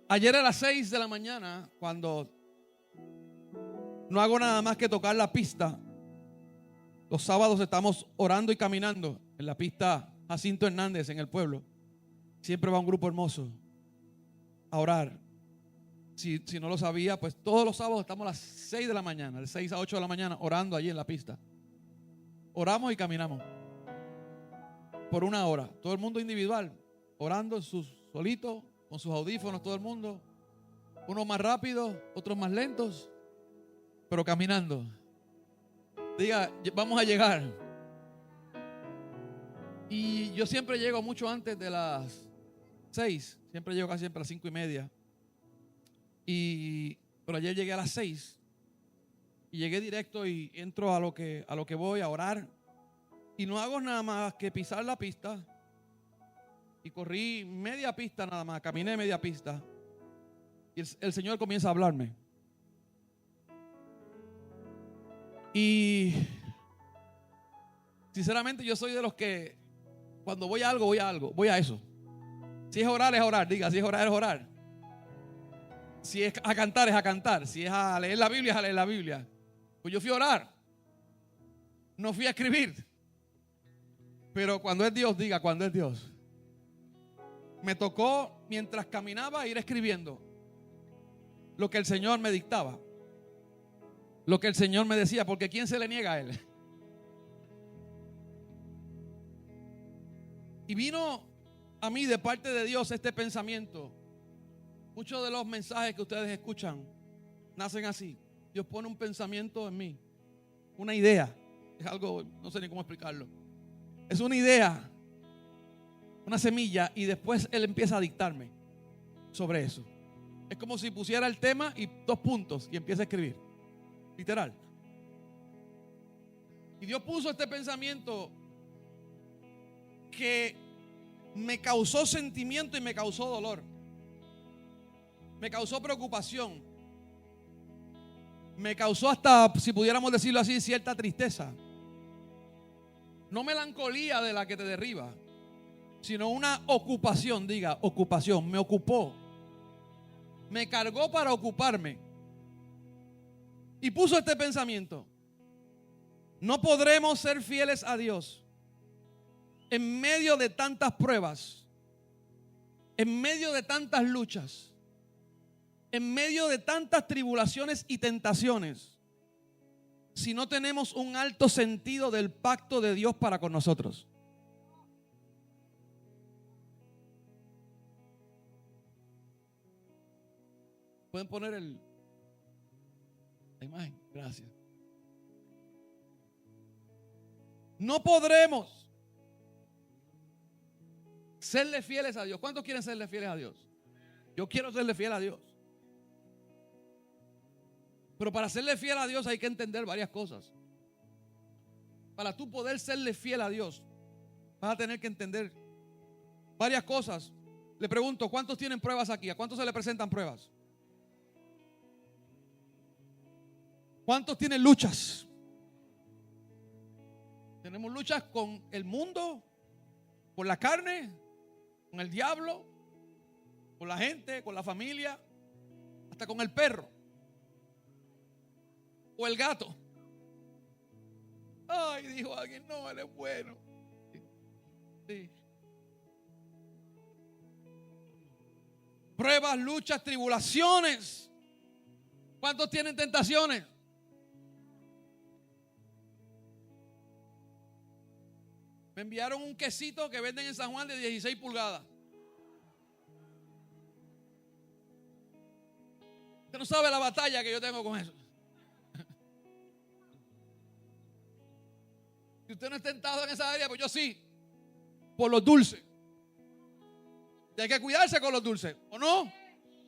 Ayer a las 6 de la mañana, cuando no hago nada más que tocar la pista. Los sábados estamos orando y caminando en la pista Jacinto Hernández en el pueblo. Siempre va un grupo hermoso a orar. Si no lo sabía, pues todos los sábados estamos a las 6 de la mañana, de 6 a 8 de la mañana, orando allí en la pista. Oramos y caminamos por una hora. Todo el mundo individual, orando solito, con sus audífonos, todo el mundo. Unos más rápidos, otros más lentos, pero caminando. Diga, vamos a llegar. Y yo siempre llego mucho antes de las 6. Siempre llego casi siempre a las 5:30. Pero ayer llegué a las 6. Y llegué directo y entro a lo que voy a orar. Y no hago nada más que pisar la pista. Y corrí media pista nada más. Caminé media pista. Y el Señor comienza a hablarme. Y sinceramente yo soy de los que cuando voy a algo, voy a eso. Si es orar, es orar. Diga, si es orar, es orar. Si es a cantar, es a cantar. Si es a leer la Biblia, es a leer la Biblia. Pues yo fui a orar. No fui a escribir. Pero cuando es Dios, diga, cuando es Dios. Me tocó mientras caminaba ir escribiendo lo que el Señor me dictaba. Lo que el Señor me decía, porque ¿quién se le niega a Él? Y vino a mí de parte de Dios este pensamiento. Muchos de los mensajes que ustedes escuchan nacen así. Dios pone un pensamiento en mí, una idea. Es algo, no sé ni cómo explicarlo. Es una idea, una semilla, y después Él empieza a dictarme sobre eso. Es como si pusiera el tema y 2 puntos y empieza a escribir. Literal. Y Dios puso este pensamiento que me causó sentimiento y me causó dolor. Me causó preocupación. Me causó hasta, si pudiéramos decirlo así, cierta tristeza. No melancolía de la que te derriba, sino una ocupación. Diga, ocupación. Me ocupó. Me cargó para ocuparme. Y puso este pensamiento: no podremos ser fieles a Dios en medio de tantas pruebas, en medio de tantas luchas, en medio de tantas tribulaciones y tentaciones, si no tenemos un alto sentido del pacto de Dios para con nosotros. ¿Pueden poner la imagen? Gracias. No podremos serle fieles a Dios. ¿Cuántos quieren serle fieles a Dios? Yo quiero serle fiel a Dios. Pero para serle fiel a Dios hay que entender varias cosas. Para tú poder serle fiel a Dios, vas a tener que entender varias cosas. Le pregunto, ¿cuántos tienen pruebas aquí? ¿A cuántos se le presentan pruebas? ¿Cuántos tienen luchas? Tenemos luchas con el mundo, con la carne, con el diablo, con la gente, con la familia, hasta con el perro o el gato. Ay, dijo alguien, no, él es bueno. Sí. Pruebas, luchas, tribulaciones. ¿Cuántos tienen tentaciones? Me enviaron un quesito que venden en San Juan de 16 pulgadas. Usted no sabe la batalla que yo tengo con eso. Si usted no es tentado en esa área, pues yo sí. Por los dulces. Y hay que cuidarse con los dulces, ¿o no?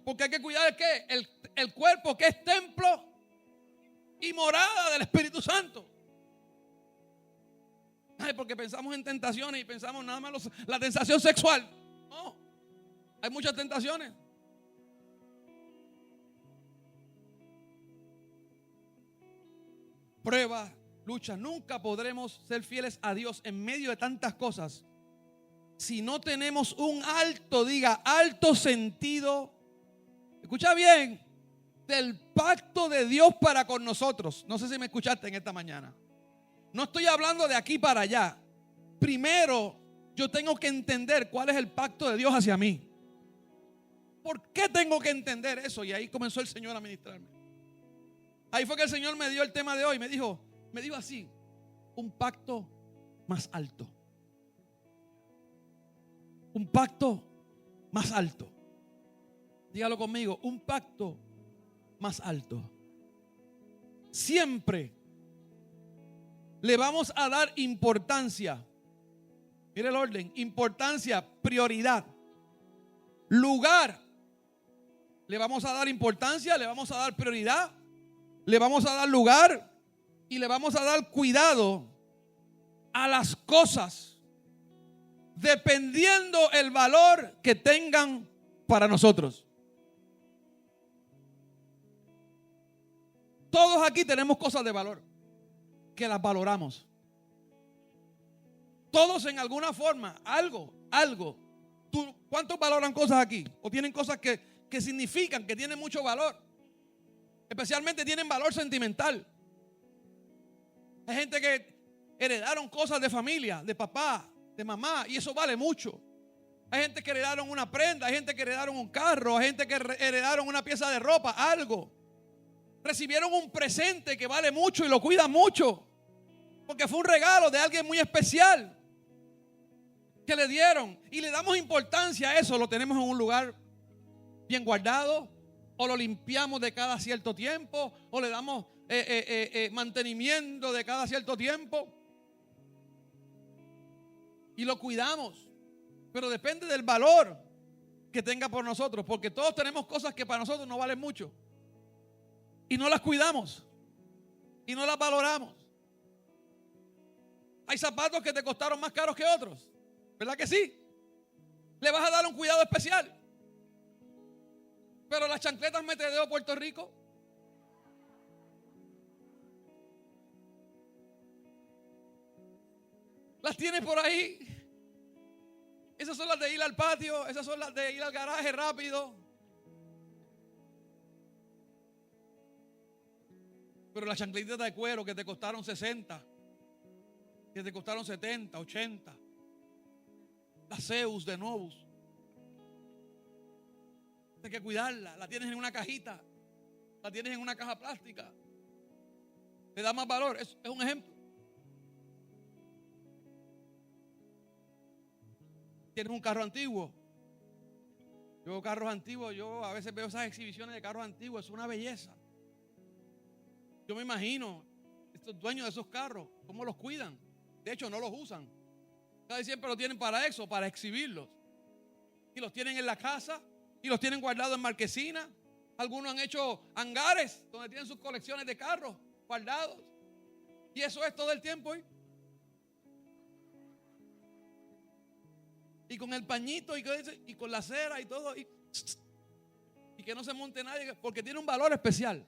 Porque hay que cuidar el ¿qué? El cuerpo, que es templo y morada del Espíritu Santo. Ay, porque pensamos en tentaciones y pensamos nada más la tentación sexual. No, hay muchas tentaciones. Pruebas, luchas. Nunca podremos ser fieles a Dios en medio de tantas cosas si no tenemos un alto, diga, alto sentido escucha bien, del pacto de Dios para con nosotros. No sé si me escuchaste en esta mañana. No estoy hablando de aquí para allá. Primero, yo tengo que entender cuál es el pacto de Dios hacia mí. ¿Por qué tengo que entender eso? Y ahí comenzó el Señor a ministrarme. Ahí fue que el Señor me dio el tema de hoy. Me dijo así: un pacto más alto. Un pacto más alto. Dígalo conmigo: un pacto más alto. Siempre le vamos a dar importancia. Mire el orden: importancia, prioridad, lugar. Le vamos a dar importancia, le vamos a dar prioridad, le vamos a dar lugar y le vamos a dar cuidado a las cosas dependiendo el valor que tengan para nosotros. Todos aquí tenemos cosas de valor que las valoramos. Todos en alguna forma, algo. ¿Cuántos valoran cosas aquí? ¿O tienen cosas que significan, que tienen mucho valor? Especialmente tienen valor sentimental. Hay gente que heredaron cosas de familia, de papá, de mamá, y eso vale mucho. Hay gente que heredaron una prenda, hay gente que heredaron un carro, hay gente que heredaron una pieza de ropa, algo. Recibieron un presente que vale mucho y lo cuidan mucho, porque fue un regalo de alguien muy especial que le dieron, y le damos importancia a eso. Lo tenemos en un lugar bien guardado, o lo limpiamos de cada cierto tiempo, o le damos mantenimiento de cada cierto tiempo y lo cuidamos. Pero depende del valor que tenga por nosotros, porque todos tenemos cosas que para nosotros no valen mucho y no las cuidamos y no las valoramos. Hay zapatos que te costaron más caros que otros, ¿verdad que sí? Le vas a dar un cuidado especial. Pero las chancletas Metedeo Puerto Rico, las tienes por ahí. Esas son las de ir al patio, esas son las de ir al garaje rápido. Pero las chancletas de cuero que te costaron 60, que te costaron 70, 80, las Zeus de Novus, hay que cuidarla. La tienes en una cajita, la tienes en una caja plástica, le da más valor. Es un ejemplo. Tienes un carro antiguo. Yo veo carros antiguos, yo a veces veo esas exhibiciones de carros antiguos, es una belleza. Yo me imagino estos dueños de esos carros, cómo los cuidan. De hecho, no los usan. Casi siempre los tienen para eso, para exhibirlos. Y los tienen en la casa y los tienen guardados en marquesinas. Algunos han hecho hangares donde tienen sus colecciones de carros guardados. Y eso es todo el tiempo. Y con el pañito y con la cera y todo. Y que no se monte nadie, porque tiene un valor especial.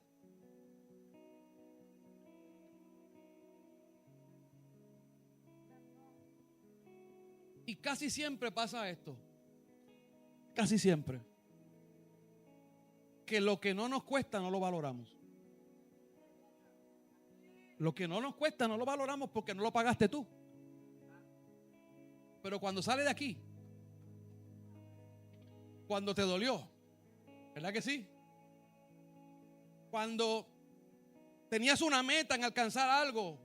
Y casi siempre pasa esto. Casi siempre. Que lo que no nos cuesta no lo valoramos. Lo que no nos cuesta no lo valoramos porque no lo pagaste tú. Pero cuando sale de aquí, cuando te dolió, ¿verdad que sí? Cuando tenías una meta en alcanzar algo,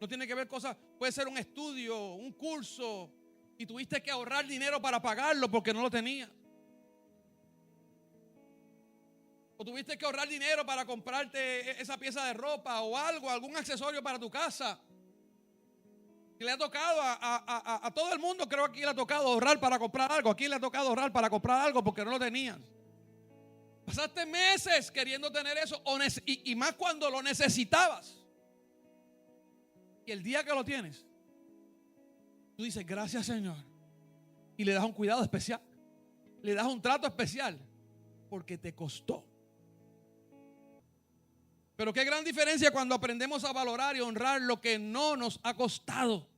no tiene que ver cosas, puede ser un estudio, un curso, y tuviste que ahorrar dinero para pagarlo porque no lo tenías. O tuviste que ahorrar dinero para comprarte esa pieza de ropa o algo, algún accesorio para tu casa. Que le ha tocado a todo el mundo, creo que aquí le ha tocado ahorrar para comprar algo. Aquí le ha tocado ahorrar para comprar algo porque no lo tenías. Pasaste meses queriendo tener eso y más cuando lo necesitabas. Y el día que lo tienes, tú dices gracias, Señor. Y le das un cuidado especial. Le das un trato especial porque te costó. Pero qué gran diferencia cuando aprendemos a valorar y honrar lo que no nos ha costado.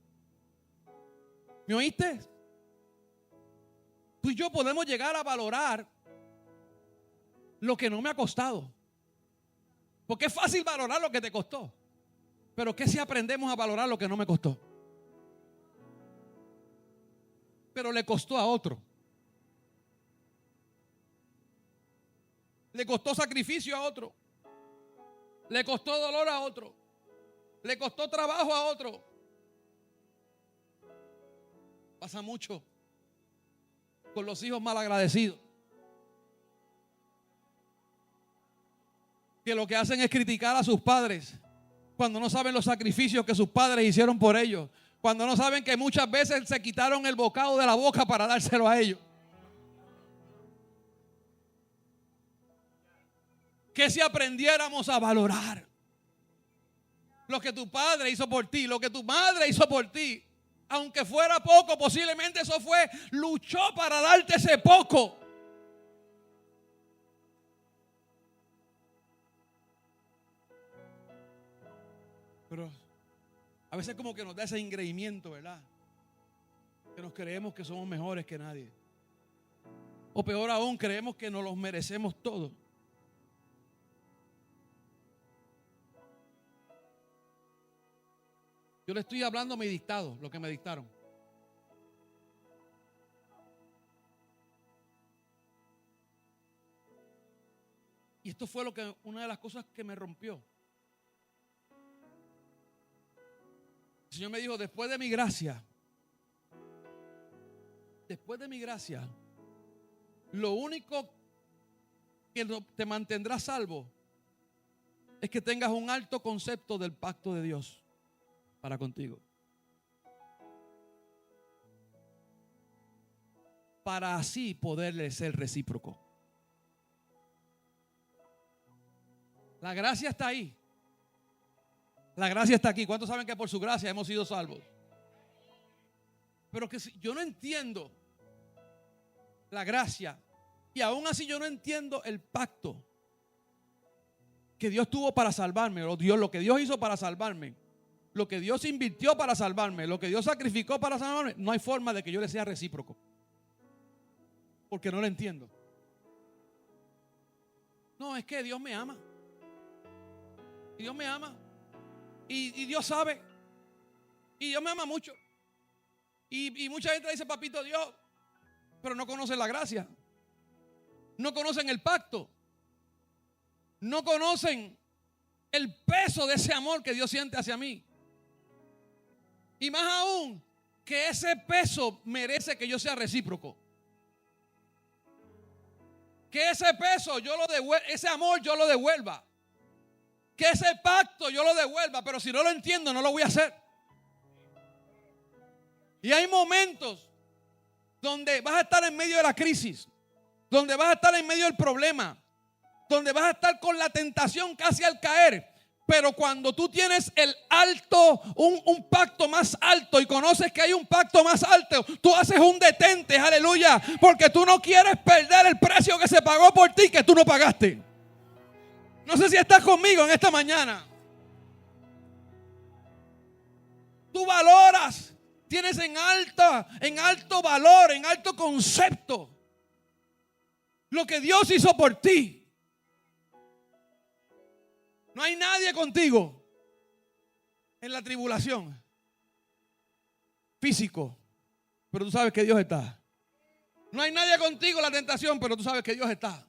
¿Me oíste? Tú y yo podemos llegar a valorar lo que no me ha costado. Porque es fácil valorar lo que te costó. Pero ¿qué si aprendemos a valorar lo que no me costó? Pero le costó a otro. Le costó sacrificio a otro. Le costó dolor a otro. Le costó trabajo a otro. Pasa mucho con los hijos malagradecidos, que lo que hacen es criticar a sus padres cuando no saben los sacrificios que sus padres hicieron por ellos, cuando no saben que muchas veces se quitaron el bocado de la boca para dárselo a ellos. Que si aprendiéramos a valorar lo que tu padre hizo por ti, lo que tu madre hizo por ti, aunque fuera poco, posiblemente eso fue, luchó para darte ese poco. Pero a veces como que nos da ese engreimiento, ¿verdad? Que nos creemos que somos mejores que nadie. O peor aún, creemos que nos los merecemos todos. Yo le estoy hablando a mi dictado, lo que me dictaron. Y esto fue una de las cosas que me rompió. El Señor me dijo, después de mi gracia, lo único que te mantendrá salvo es que tengas un alto concepto del pacto de Dios para contigo. Para así poderle ser recíproco. La gracia está ahí. La gracia está aquí. ¿Cuántos saben que por su gracia hemos sido salvos? Pero que si yo no entiendo la gracia y aún así yo no entiendo el pacto que Dios tuvo para salvarme, lo que Dios hizo para salvarme, lo que Dios invirtió para salvarme, lo que Dios sacrificó para salvarme, no hay forma de que yo le sea recíproco. Porque no lo entiendo. No, es que Dios me ama. Y Dios me ama. Y Dios sabe. Y Dios me ama mucho. Y mucha gente dice, papito Dios, pero no conocen la gracia. No conocen el pacto. No conocen el peso de ese amor que Dios siente hacia mí. Y más aún, que ese peso merece que yo sea recíproco. Que ese peso ese amor yo lo devuelva. Que ese pacto yo lo devuelva. Pero si no lo entiendo, no lo voy a hacer. Y hay momentos donde vas a estar en medio de la crisis, donde vas a estar en medio del problema, donde vas a estar con la tentación casi al caer. Pero cuando tú tienes un pacto más alto y conoces que hay un pacto más alto, tú haces un detente, aleluya, porque tú no quieres perder el precio que se pagó por ti, que tú no pagaste. No sé si estás conmigo en esta mañana. Tú valoras, tienes en alto valor, en alto concepto lo que Dios hizo por ti. No hay nadie contigo en la tribulación físico, pero tú sabes que Dios está. No hay nadie contigo en la tentación, pero tú sabes que Dios está.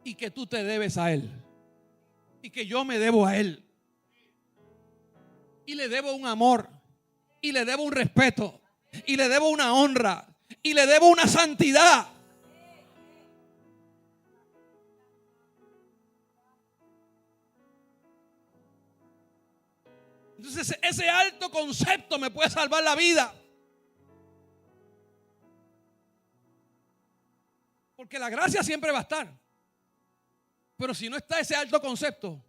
Y que tú te debes a Él. Y que yo me debo a Él. Y le debo un amor. Y le debo un respeto. Y le debo una honra. Y le debo una santidad. Entonces ese alto concepto me puede salvar la vida. Porque la gracia siempre va a estar. Pero si no está ese alto concepto,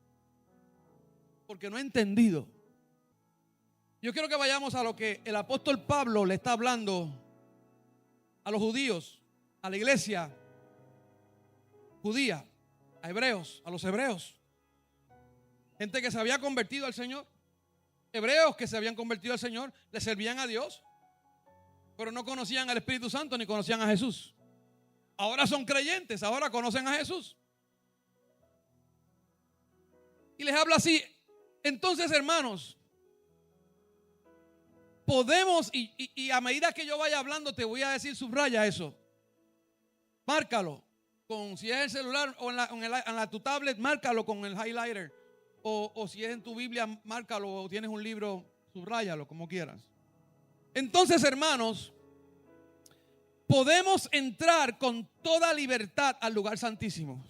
porque no he entendido. Yo quiero que vayamos a lo que el apóstol Pablo le está hablando a los judíos, a la iglesia judía, a hebreos, a los hebreos. Gente que se había convertido al Señor. Hebreos que se habían convertido al Señor, le servían a Dios, pero no conocían al Espíritu Santo ni conocían a Jesús. Ahora son creyentes, ahora conocen a Jesús. Y les habla así. Entonces, hermanos, podemos, y a medida que yo vaya hablando, te voy a decir, subraya eso. Márcalo. Si es el celular o en tu tablet, márcalo con el highlighter. O si es en tu Biblia, márcalo. O tienes un libro, subráyalo, como quieras. Entonces, hermanos, podemos entrar con toda libertad al lugar santísimo.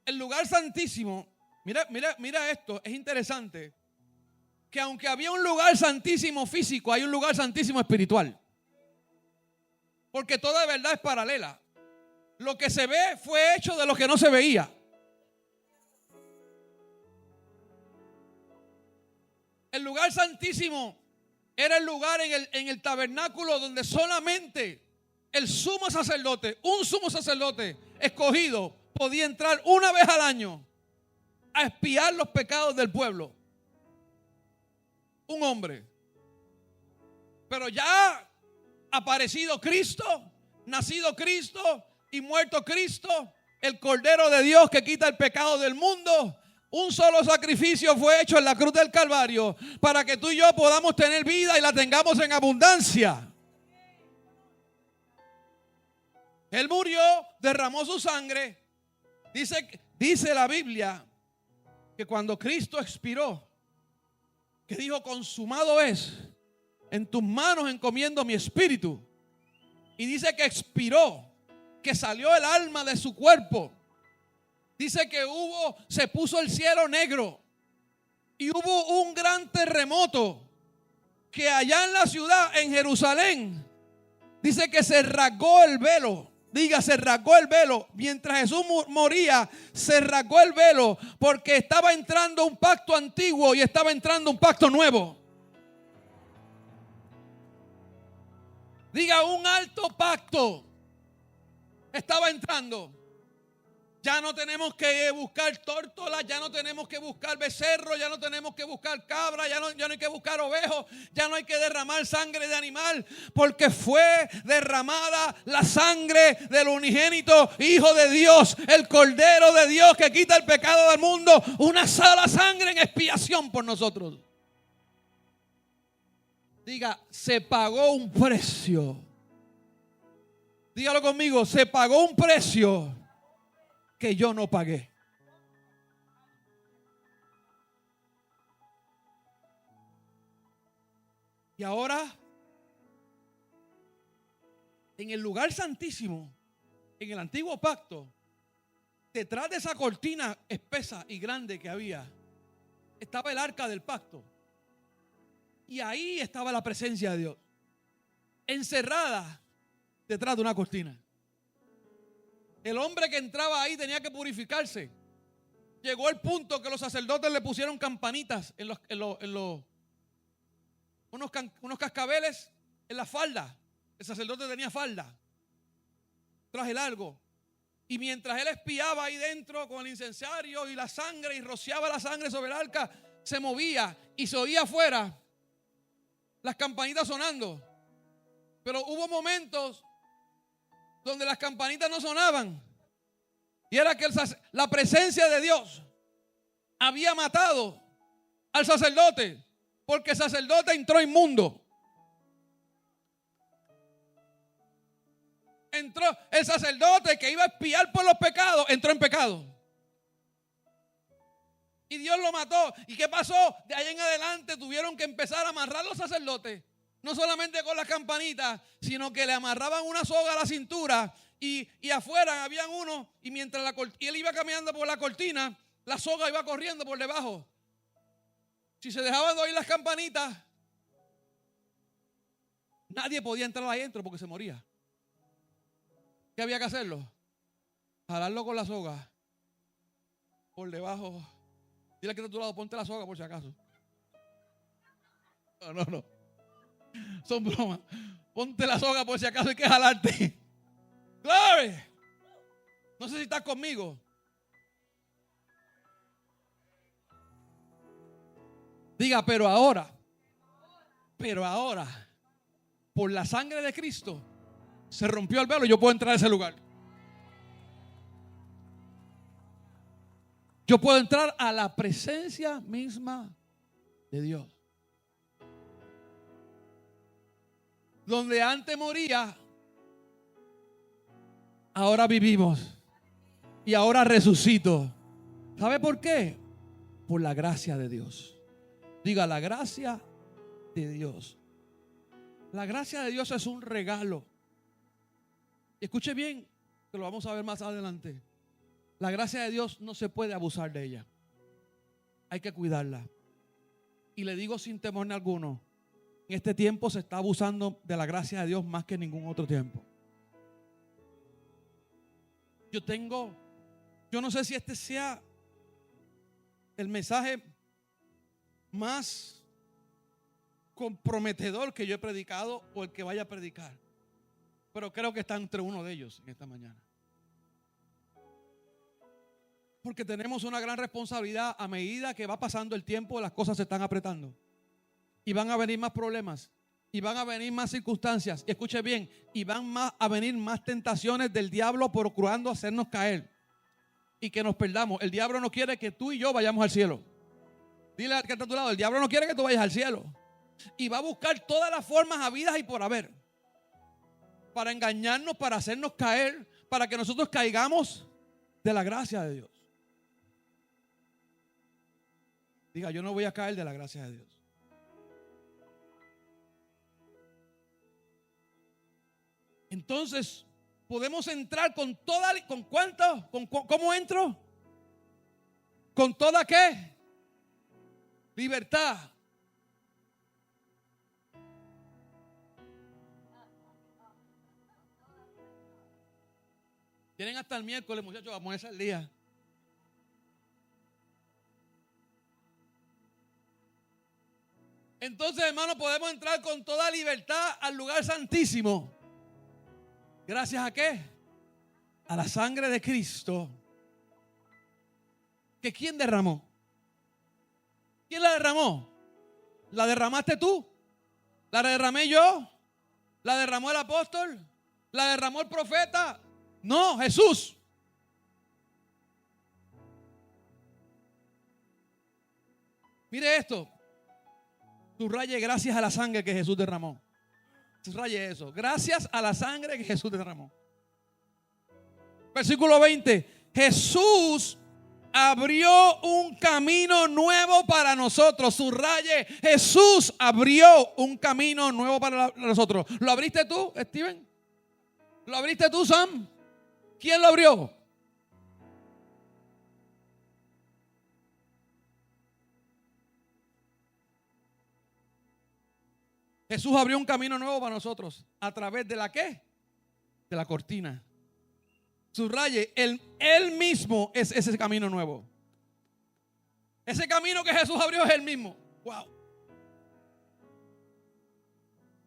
El lugar santísimo, mira esto, es interesante. Que aunque había un lugar santísimo físico, hay un lugar santísimo espiritual. Porque toda verdad es paralela. Lo que se ve fue hecho de lo que no se veía. El lugar santísimo era el lugar en el tabernáculo donde solamente el sumo sacerdote, un sumo sacerdote escogido, podía entrar una vez al año a expiar los pecados del pueblo. Un hombre. Pero ya aparecido Cristo, nacido Cristo y muerto Cristo, el Cordero de Dios que quita el pecado del mundo, un solo sacrificio fue hecho en la cruz del Calvario para que tú y yo podamos tener vida y la tengamos en abundancia. Él murió, derramó su sangre. Dice la Biblia que cuando Cristo expiró, que dijo: consumado es, en tus manos encomiendo mi espíritu. Y dice que expiró, que salió el alma de su cuerpo. Dice que se puso el cielo negro y hubo un gran terremoto, que allá en la ciudad, en Jerusalén, dice que se rasgó el velo. Diga, se rasgó el velo. Mientras Jesús moría, se rasgó el velo, porque estaba entrando un pacto antiguo y estaba entrando un pacto nuevo. Diga, un alto pacto estaba entrando. Ya no tenemos que buscar tórtolas, ya no tenemos que buscar becerros, ya no tenemos que buscar cabras, ya no hay que buscar ovejos, ya no hay que derramar sangre de animal, porque fue derramada la sangre del unigénito Hijo de Dios, el Cordero de Dios que quita el pecado del mundo, una sola sangre en expiación por nosotros. Diga, se pagó un precio. Dígalo conmigo, se pagó un precio que yo no pagué. Y ahora, en el lugar santísimo, en el antiguo pacto, detrás de esa cortina espesa y grande que había, estaba el arca del pacto. Y ahí estaba la presencia de Dios, encerrada detrás de una cortina. El hombre que entraba ahí tenía que purificarse. Llegó el punto que los sacerdotes le pusieron campanitas unos cascabeles en la falda. El sacerdote tenía falda, traje largo. Y mientras él espiaba ahí dentro con el incensario y la sangre y rociaba la sangre sobre el arca, se movía y se oía afuera las campanitas sonando. Pero hubo momentos donde las campanitas no sonaban. Y era que la presencia de Dios había matado al sacerdote, porque el sacerdote entró inmundo. Entró el sacerdote que iba a expiar por los pecados, entró en pecado. Y Dios lo mató. ¿Y qué pasó? De ahí en adelante tuvieron que empezar a amarrar los sacerdotes. No solamente con las campanitas, sino que le amarraban una soga a la cintura y afuera habían uno, y mientras él iba caminando por la cortina, la soga iba corriendo por debajo. Si se dejaban de oír las campanitas, nadie podía entrar ahí adentro porque se moría. ¿Qué había que hacerlo? Jalarlo con la soga por debajo. Dile que está a tu lado, ponte la soga por si acaso. No. Son bromas. Ponte la soga por si acaso hay que jalarte. ¡Glory! No sé si estás conmigo. Diga, pero ahora, por la sangre de Cristo, se rompió el velo y yo puedo entrar a ese lugar. Yo puedo entrar a la presencia misma de Dios. Donde antes moría, ahora vivimos. Y ahora resucito. ¿Sabe por qué? Por la gracia de Dios. Diga, la gracia de Dios. La gracia de Dios es un regalo. Y escuche bien, que lo vamos a ver más adelante. La gracia de Dios no se puede abusar de ella. Hay que cuidarla. Y le digo sin temor alguno, en este tiempo se está abusando de la gracia de Dios más que en ningún otro tiempo. Yo no sé si este sea el mensaje más comprometedor que yo he predicado o el que vaya a predicar, pero creo que está entre uno de ellos en esta mañana. Porque tenemos una gran responsabilidad. A medida que va pasando el tiempo, las cosas se están apretando y van a venir más problemas y van a venir más circunstancias, y escuche bien, y van a venir más tentaciones del diablo procurando hacernos caer y que nos perdamos. El diablo no quiere que tú y yo vayamos al cielo. Dile al que está a tu lado, el diablo no quiere que tú vayas al cielo. Y va a buscar todas las formas habidas y por haber para engañarnos, para hacernos caer, para que nosotros caigamos de la gracia de Dios. Diga, yo no voy a caer de la gracia de Dios. Entonces, podemos entrar con toda, ¿con cuánto? ¿Cómo entro? ¿Con toda qué? Libertad. Tienen hasta el miércoles, muchachos, vamos a ese día. Entonces, hermano, podemos entrar con toda libertad al lugar santísimo. ¿Gracias a qué? A la sangre de Cristo. ¿Que quién derramó? ¿Quién la derramó? ¿La derramaste tú? ¿La derramé yo? ¿La derramó el apóstol? ¿La derramó el profeta? No, Jesús. Mire esto. Subraye, gracias a la sangre que Jesús derramó. Subraye eso. Gracias a la sangre que Jesús derramó. Versículo 20. Jesús abrió un camino nuevo para nosotros. Subraye, Jesús abrió un camino nuevo para nosotros. ¿Lo abriste tú, Steven? ¿Lo abriste tú, Sam? ¿Quién lo abrió? Jesús abrió un camino nuevo para nosotros. ¿A través de la qué? De la cortina. Subraye, él mismo es ese camino nuevo. Ese camino que Jesús abrió es el mismo. Wow.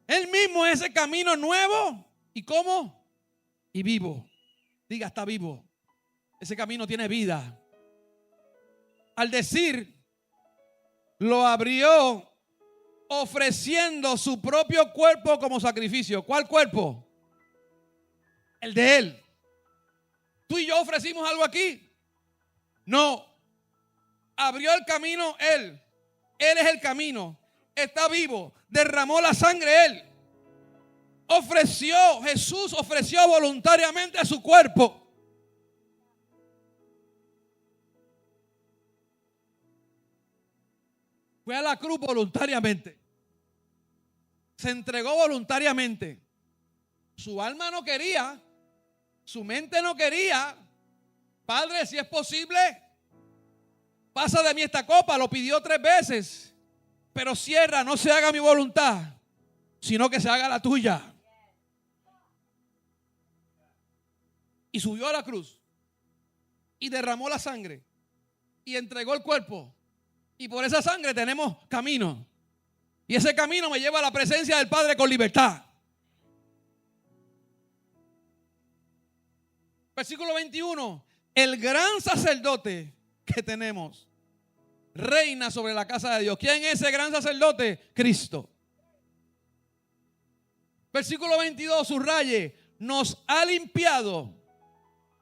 Él mismo es ese camino nuevo. ¿Y cómo? Y vivo. Diga, está vivo. Ese camino tiene vida. Al decir, lo abrió ofreciendo su propio cuerpo como sacrificio. ¿Cuál cuerpo? El de Él. ¿Tú y yo ofrecimos algo aquí? No. Abrió el camino Él. Él es el camino. Está vivo. Derramó la sangre Él. Jesús ofreció voluntariamente su cuerpo. Fue a la cruz voluntariamente. Se entregó voluntariamente. Su alma no quería. Su mente no quería. Padre, si es posible, pasa de mí esta copa. Lo pidió 3 veces. Pero cierra, no se haga mi voluntad, sino que se haga la tuya. Y subió a la cruz. Y derramó la sangre. Y entregó el cuerpo. Y por esa sangre tenemos camino. Y ese camino me lleva a la presencia del Padre con libertad. Versículo 21. El gran sacerdote que tenemos reina sobre la casa de Dios. ¿Quién es ese gran sacerdote? Cristo. Versículo 22, subraye. nos ha limpiado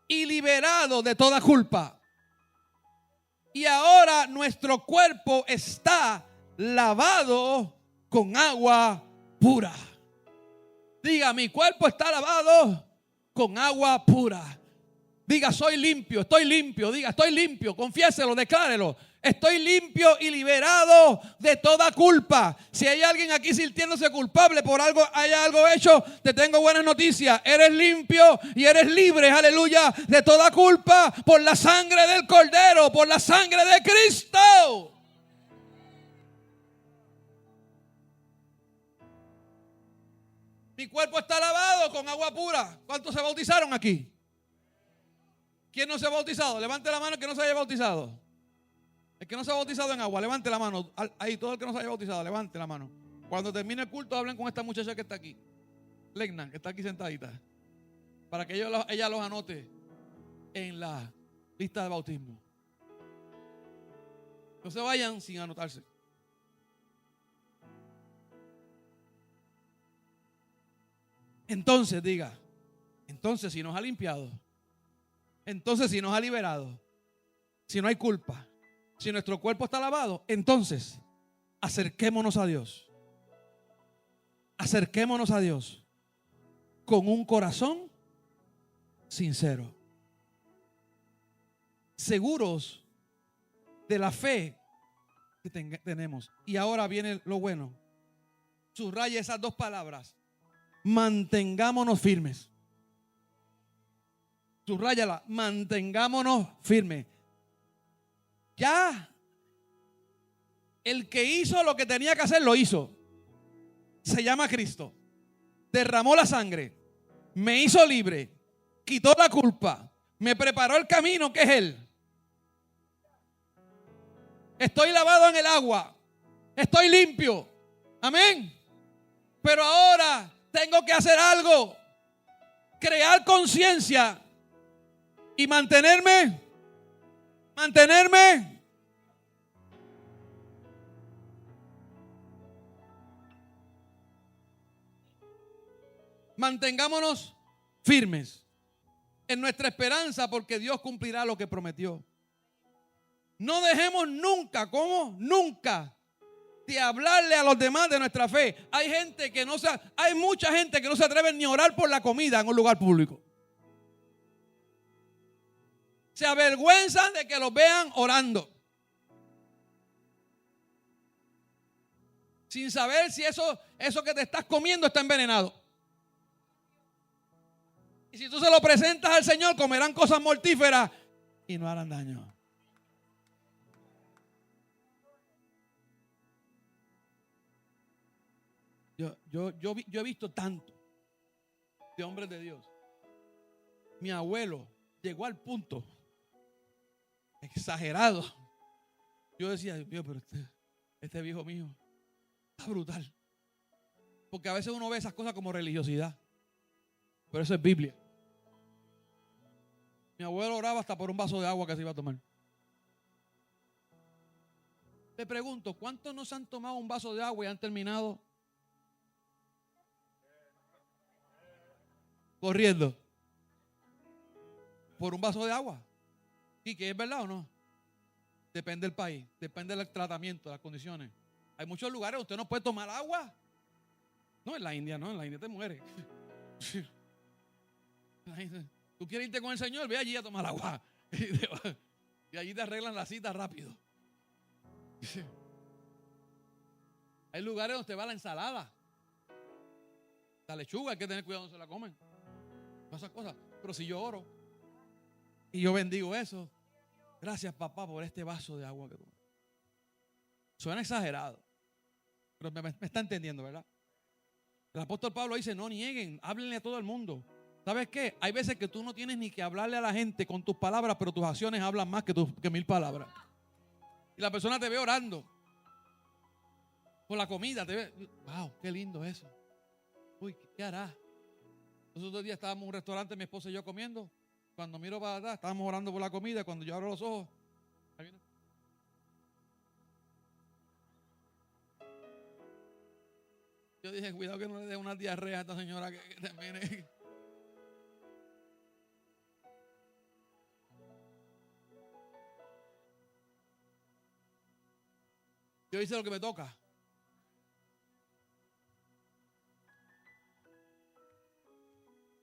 y liberado de toda culpa. Y ahora nuestro cuerpo está lavado con agua pura. Diga, mi cuerpo está lavado con agua pura. Diga, soy limpio, estoy limpio. Diga, estoy limpio, confiéselo, declárelo. Estoy limpio y liberado de toda culpa. Si hay alguien aquí sintiéndose culpable por algo, haya algo hecho, te tengo buenas noticias. Eres limpio y eres libre, aleluya, de toda culpa por la sangre del Cordero, por la sangre de Cristo. Mi cuerpo está lavado con agua pura. ¿Cuántos se bautizaron aquí? ¿Quién no se ha bautizado? Levante la mano el que no se haya bautizado. El que no se ha bautizado en agua, levante la mano. Ahí, todo el que no se haya bautizado, levante la mano. Cuando termine el culto, hablen con esta muchacha que está aquí, Legna, que está aquí sentadita, para que ella los anote en la lista de bautismo. No se vayan sin anotarse. Entonces, diga, entonces si nos ha limpiado, entonces si nos ha liberado, si no hay culpa, si nuestro cuerpo está lavado, entonces acerquémonos a Dios. Acerquémonos a Dios con un corazón sincero, seguros de la fe que tenemos. Y ahora viene lo bueno. Subraya esas dos palabras. Mantengámonos firmes. Subráyala. Mantengámonos firmes. Ya el que hizo lo que tenía que hacer, lo hizo. Se llama Cristo. Derramó la sangre. Me hizo libre. Quitó la culpa. Me preparó el camino que es Él. Estoy lavado en el agua. Estoy limpio. Amén. Pero ahora tengo que hacer algo. Crear conciencia. Y mantenerme. Mantengámonos firmes en nuestra esperanza, porque Dios cumplirá lo que prometió. No dejemos nunca, ¿cómo? Nunca de hablarle a los demás de nuestra fe. Hay mucha gente que no se atreve ni a orar por la comida en un lugar público. Se avergüenzan de que los vean orando, sin saber si eso que te estás comiendo está envenenado. Y si tú se lo presentas al Señor, comerán cosas mortíferas y no harán daño. Yo he visto tanto de hombres de Dios. Mi abuelo llegó al punto exagerado. Yo decía, Dios, pero este viejo mío está brutal. Porque a veces uno ve esas cosas como religiosidad, pero eso es Biblia. Mi abuelo oraba hasta por un vaso de agua que se iba a tomar. Le pregunto, ¿cuántos no se han tomado un vaso de agua y han terminado corriendo por un vaso de agua? ¿Y que es verdad o no? Depende del país, depende del tratamiento, de las condiciones. Hay muchos lugares donde usted no puede tomar agua. No, en la India no, en la India te mueres. Tú quieres irte con el Señor, ve allí a tomar agua. Y allí te arreglan la cita rápido. Hay lugares donde va la ensalada, la lechuga, hay que tener cuidado donde se la comen. Esas cosas. Pero si yo oro y yo bendigo eso, gracias papá por este vaso de agua que tú. Suena exagerado, pero me está entendiendo, ¿verdad? El apóstol Pablo dice, no nieguen, háblenle a todo el mundo. ¿Sabes qué? Hay veces que tú no tienes ni que hablarle a la gente con tus palabras, pero tus acciones hablan más que 1000 palabras. Y la persona te ve orando por la comida, te ve, wow, qué lindo eso. Uy, ¿qué hará? Los otros días estábamos en un restaurante, mi esposa y yo comiendo. Cuando miro para atrás, estábamos orando por la comida. Cuando yo abro los ojos, yo dije, cuidado que no le dé una diarrea a esta señora que termine. Yo hice lo que me toca.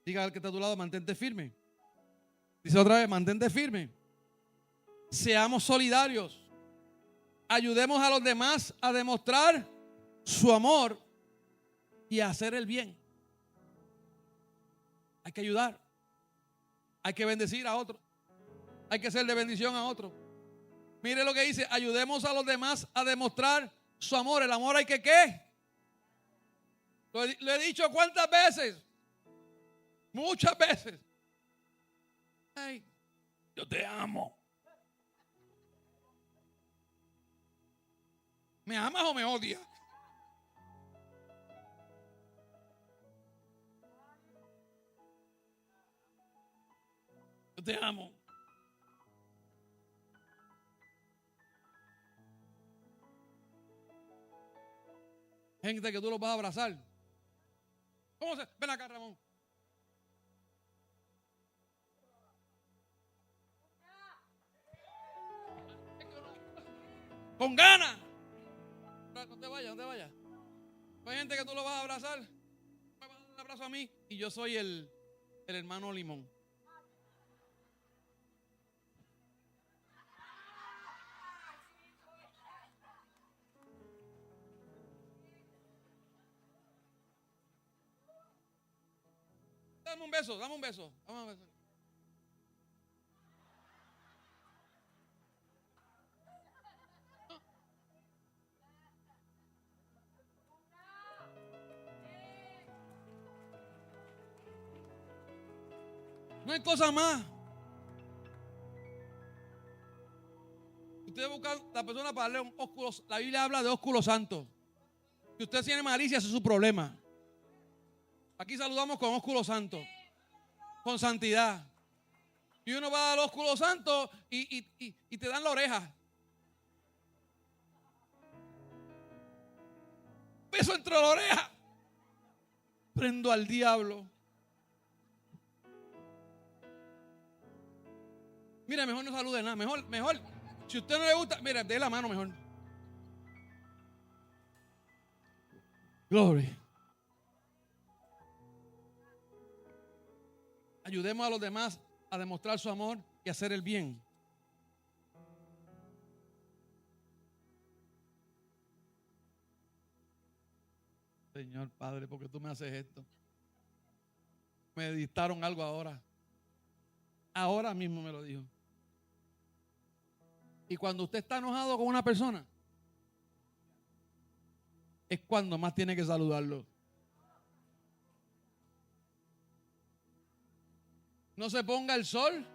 Diga al que está a tu lado, mantente firme. Dice otra vez, mantente firme. Seamos solidarios. Ayudemos a los demás a demostrar su amor y a hacer el bien. Hay que ayudar. Hay que bendecir a otros. Hay que ser de bendición a otros. Mire lo que dice, ayudemos a los demás a demostrar su amor. El amor hay que ¿qué? Lo he dicho cuántas veces. Muchas veces. Ay, yo te amo. ¿Me amas o me odias? Yo te amo. Gente que tú los vas a abrazar. ¿Cómo se? Ven acá, Ramón. Con ganas. No te vayas, no te vayas. Hay gente que tú lo vas a abrazar. Me vas a dar un abrazo a mí y yo soy el hermano limón. Dame un beso, dame un beso, dame un beso. No hay cosa más. Usted busca la persona para darle un ósculo. La Biblia habla de ósculo santo. Si usted tiene malicia, ese es su problema. Aquí saludamos con ósculo santo, con santidad. Y uno va al ósculo santo y te dan la oreja. Beso entre la oreja. Prendo al diablo. Mira, mejor no salude nada. Mejor. Si a usted no le gusta, mira, dé la mano mejor. Gloria. Ayudemos a los demás a demostrar su amor y hacer el bien. Señor Padre, ¿por qué tú me haces esto? Me dictaron algo ahora. Ahora mismo me lo dijo. Y cuando usted está enojado con una persona, es cuando más tiene que saludarlo. No se ponga el sol.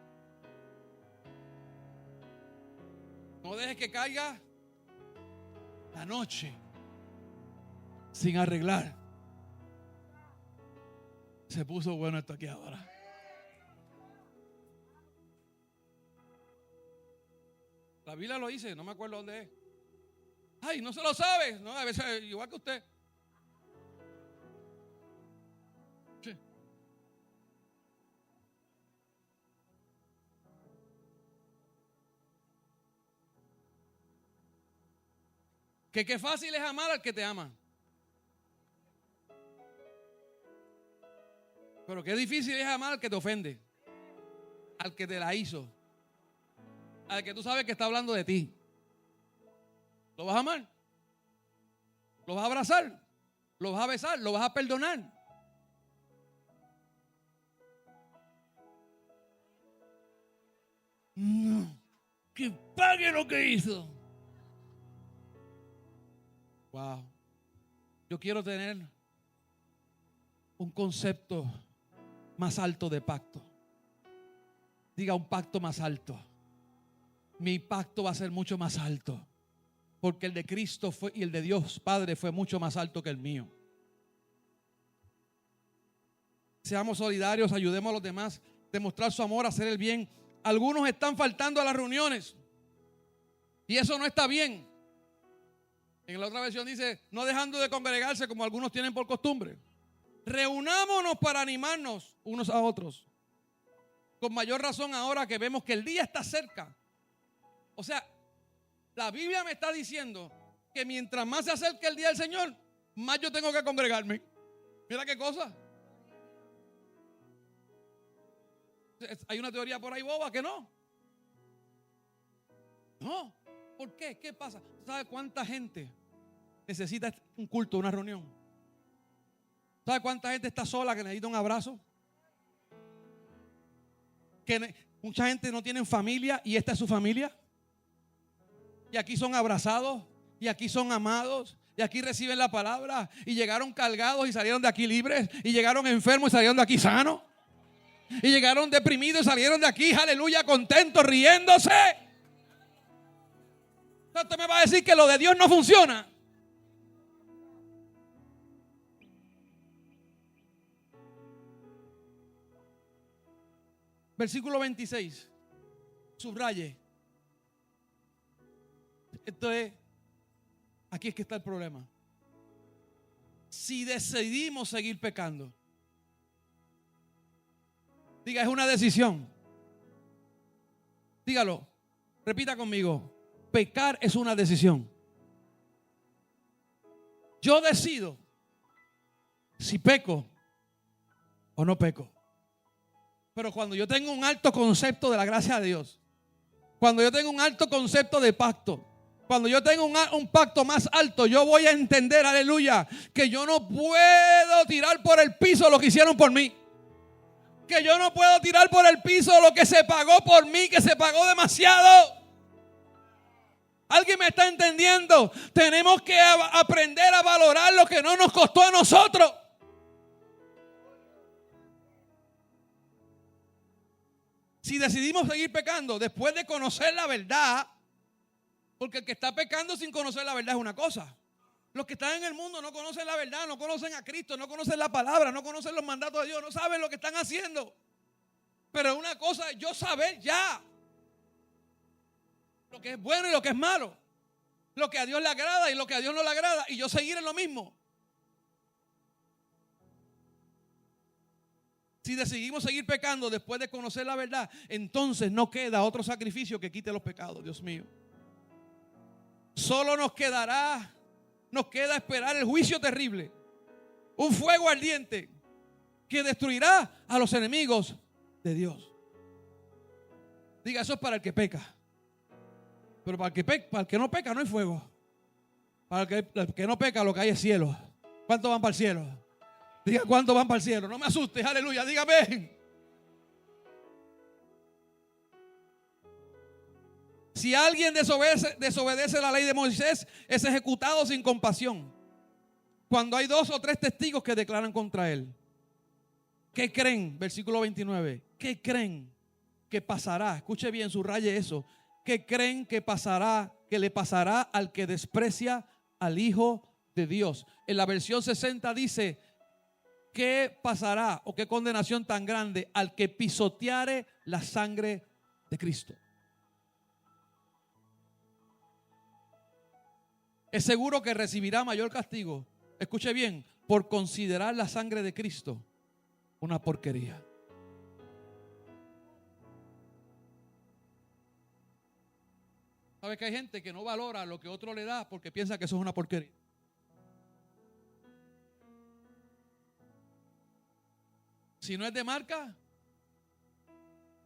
No deje que caiga la noche sin arreglar. Se puso bueno esto aquí ahora. La Biblia lo dice, no me acuerdo dónde es. Ay, no se lo sabe. No, a veces igual que usted. Sí. Que qué fácil es amar al que te ama. Pero qué difícil es amar al que te ofende. Al que te la hizo. Al que tú sabes que está hablando de ti. ¿Lo vas a amar? ¿Lo vas a abrazar? ¿Lo vas a besar? ¿Lo vas a perdonar? No. Que pague lo que hizo. Wow. Yo quiero tener un concepto más alto de pacto. Diga un pacto más alto. Mi pacto va a ser mucho más alto. Porque el de Cristo fue, y el de Dios Padre fue mucho más alto que el mío. Seamos solidarios, ayudemos a los demás, demostrar su amor, hacer el bien. Algunos están faltando a las reuniones y eso no está bien. En la otra versión dice, no dejando de congregarse como algunos tienen por costumbre. Reunámonos para animarnos unos a otros. Con mayor razón ahora que vemos que el día está cerca. O sea, la Biblia me está diciendo que mientras más se acerque el día del Señor, más yo tengo que congregarme. Mira qué cosa. Hay una teoría por ahí boba que no. No. ¿Por qué? ¿Qué pasa? ¿Sabe cuánta gente necesita un culto, una reunión? ¿Sabe cuánta gente está sola que necesita un abrazo? Mucha gente no tiene familia y esta es su familia. Y aquí son abrazados, y aquí son amados, y aquí reciben la palabra, y llegaron cargados y salieron de aquí libres, y llegaron enfermos y salieron de aquí sanos, y llegaron deprimidos y salieron de aquí, aleluya, contentos, riéndose. Usted me va a decir que lo de Dios no funciona. Versículo 26. Subraye. Esto es, aquí es que está el problema. Si decidimos seguir pecando, diga, es una decisión. Dígalo, repita conmigo. Pecar es una decisión. Yo decido si peco o no peco. Pero cuando yo tengo un alto concepto de la gracia de Dios, cuando yo tengo un alto concepto de pacto, cuando yo tengo un pacto más alto, yo voy a entender, aleluya, que yo no puedo tirar por el piso lo que hicieron por mí. Que yo no puedo tirar por el piso lo que se pagó por mí, que se pagó demasiado. ¿Alguien me está entendiendo? Tenemos que aprender a valorar lo que no nos costó a nosotros. Si decidimos seguir pecando después de conocer la verdad, porque el que está pecando sin conocer la verdad es una cosa. Los que están en el mundo no conocen la verdad, no conocen a Cristo, no conocen la palabra, no conocen los mandatos de Dios, no saben lo que están haciendo. Pero una cosa es yo saber ya lo que es bueno y lo que es malo, lo que a Dios le agrada y lo que a Dios no le agrada, y yo seguir en lo mismo. Si decidimos seguir pecando después de conocer la verdad, entonces no queda otro sacrificio que quite los pecados, Dios mío. Solo nos queda esperar el juicio terrible, un fuego ardiente que destruirá a los enemigos de Dios. Diga, eso es para el que peca. Pero para el que no peca no hay fuego. Para el que no peca lo que hay es cielo. ¿Cuántos van para el cielo? Diga, ¿cuántos van para el cielo? No me asustes, aleluya, dígame. Si alguien desobedece la ley de Moisés, es ejecutado sin compasión. Cuando hay 2 o 3 testigos que declaran contra él. ¿Qué creen? Versículo 29. ¿Qué creen que pasará? Escuche bien, subraye eso. ¿Qué creen que pasará, que le pasará al que desprecia al Hijo de Dios? En la versión 60 dice, ¿qué pasará o qué condenación tan grande al que pisoteare la sangre de Cristo? Es seguro que recibirá mayor castigo, escuche bien, por considerar la sangre de Cristo una porquería. ¿Sabe que hay gente que no valora lo que otro le da porque piensa que eso es una porquería? Si no es de marca,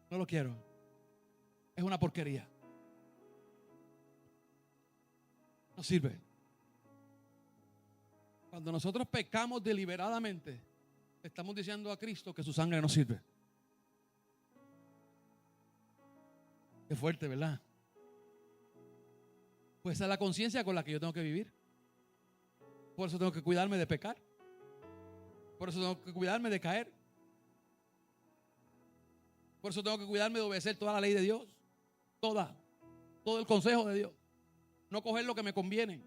no lo quiero. Es una porquería. No sirve. Cuando nosotros pecamos deliberadamente, estamos diciendo a Cristo que su sangre no sirve. Qué fuerte, ¿verdad? Pues esa es la conciencia con la que yo tengo que vivir. Por eso tengo que cuidarme de pecar. Por eso tengo que cuidarme de caer. Por eso tengo que cuidarme de obedecer toda la ley de Dios. Todo el consejo de Dios. No coger lo que me conviene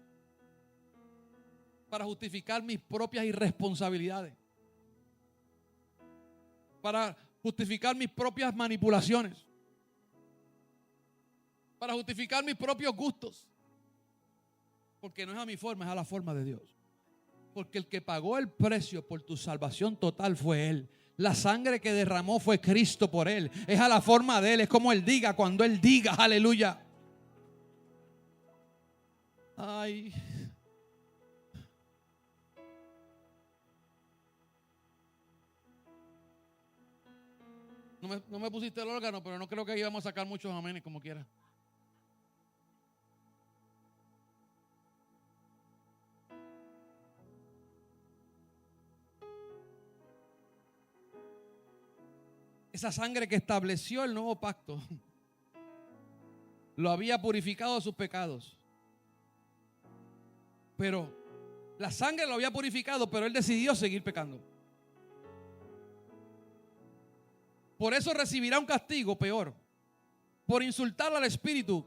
para justificar mis propias irresponsabilidades, para justificar mis propias manipulaciones, para justificar mis propios gustos. Porque no es a mi forma, es a la forma de Dios. Porque el que pagó el precio por tu salvación total fue Él. La sangre que derramó fue Cristo por Él. Es a la forma de Él, es como Él diga, cuando Él diga, aleluya. Ay. No me pusiste el órgano, pero no creo que íbamos a sacar muchos amenes como quiera. Esa sangre que estableció el nuevo pacto lo había purificado de sus pecados. Pero la sangre lo había purificado, pero él decidió seguir pecando. Por eso recibirá un castigo peor, por insultar al Espíritu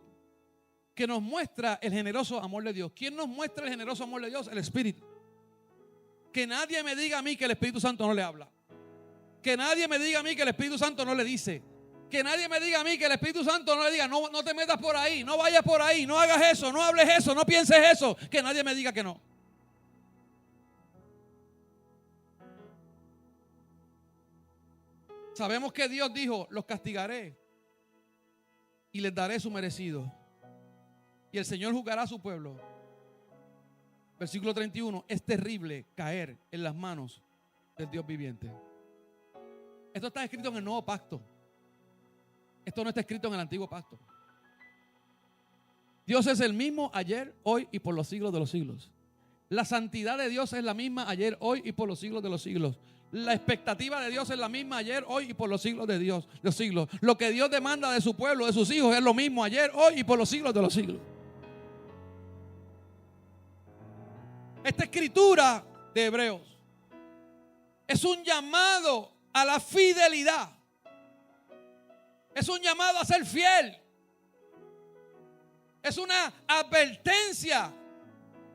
que nos muestra el generoso amor de Dios. ¿Quién nos muestra el generoso amor de Dios? El Espíritu. Que nadie me diga a mí que el Espíritu Santo no le habla. Que nadie me diga a mí que el Espíritu Santo no le dice. Que nadie me diga a mí que el Espíritu Santo no le diga, no te metas por ahí, no vayas por ahí, no hagas eso, no hables eso, no pienses eso. Que nadie me diga que no. Sabemos que Dios dijo, los castigaré y les daré su merecido. Y el Señor juzgará a su pueblo. Versículo 31, es terrible caer en las manos del Dios viviente. Esto está escrito en el nuevo pacto. Esto no está escrito en el antiguo pacto. Dios es el mismo ayer, hoy y por los siglos de los siglos. La santidad de Dios es la misma ayer, hoy y por los siglos de los siglos. La expectativa de Dios es la misma ayer, hoy y por los siglos de Dios, los siglos. Lo que Dios demanda de su pueblo, de sus hijos, es lo mismo ayer, hoy y por los siglos de los siglos. Esta escritura de Hebreos es un llamado a la fidelidad. Es un llamado a ser fiel. Es una advertencia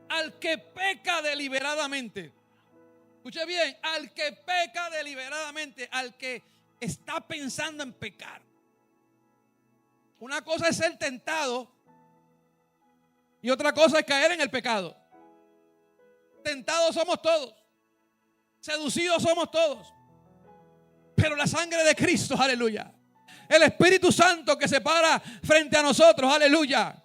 al que peca deliberadamente. Escuche bien, al que peca deliberadamente, al que está pensando en pecar. Una cosa es ser tentado y otra cosa es caer en el pecado. Tentados somos todos. Seducidos somos todos. Pero la sangre de Cristo, aleluya. El Espíritu Santo que se para frente a nosotros, aleluya.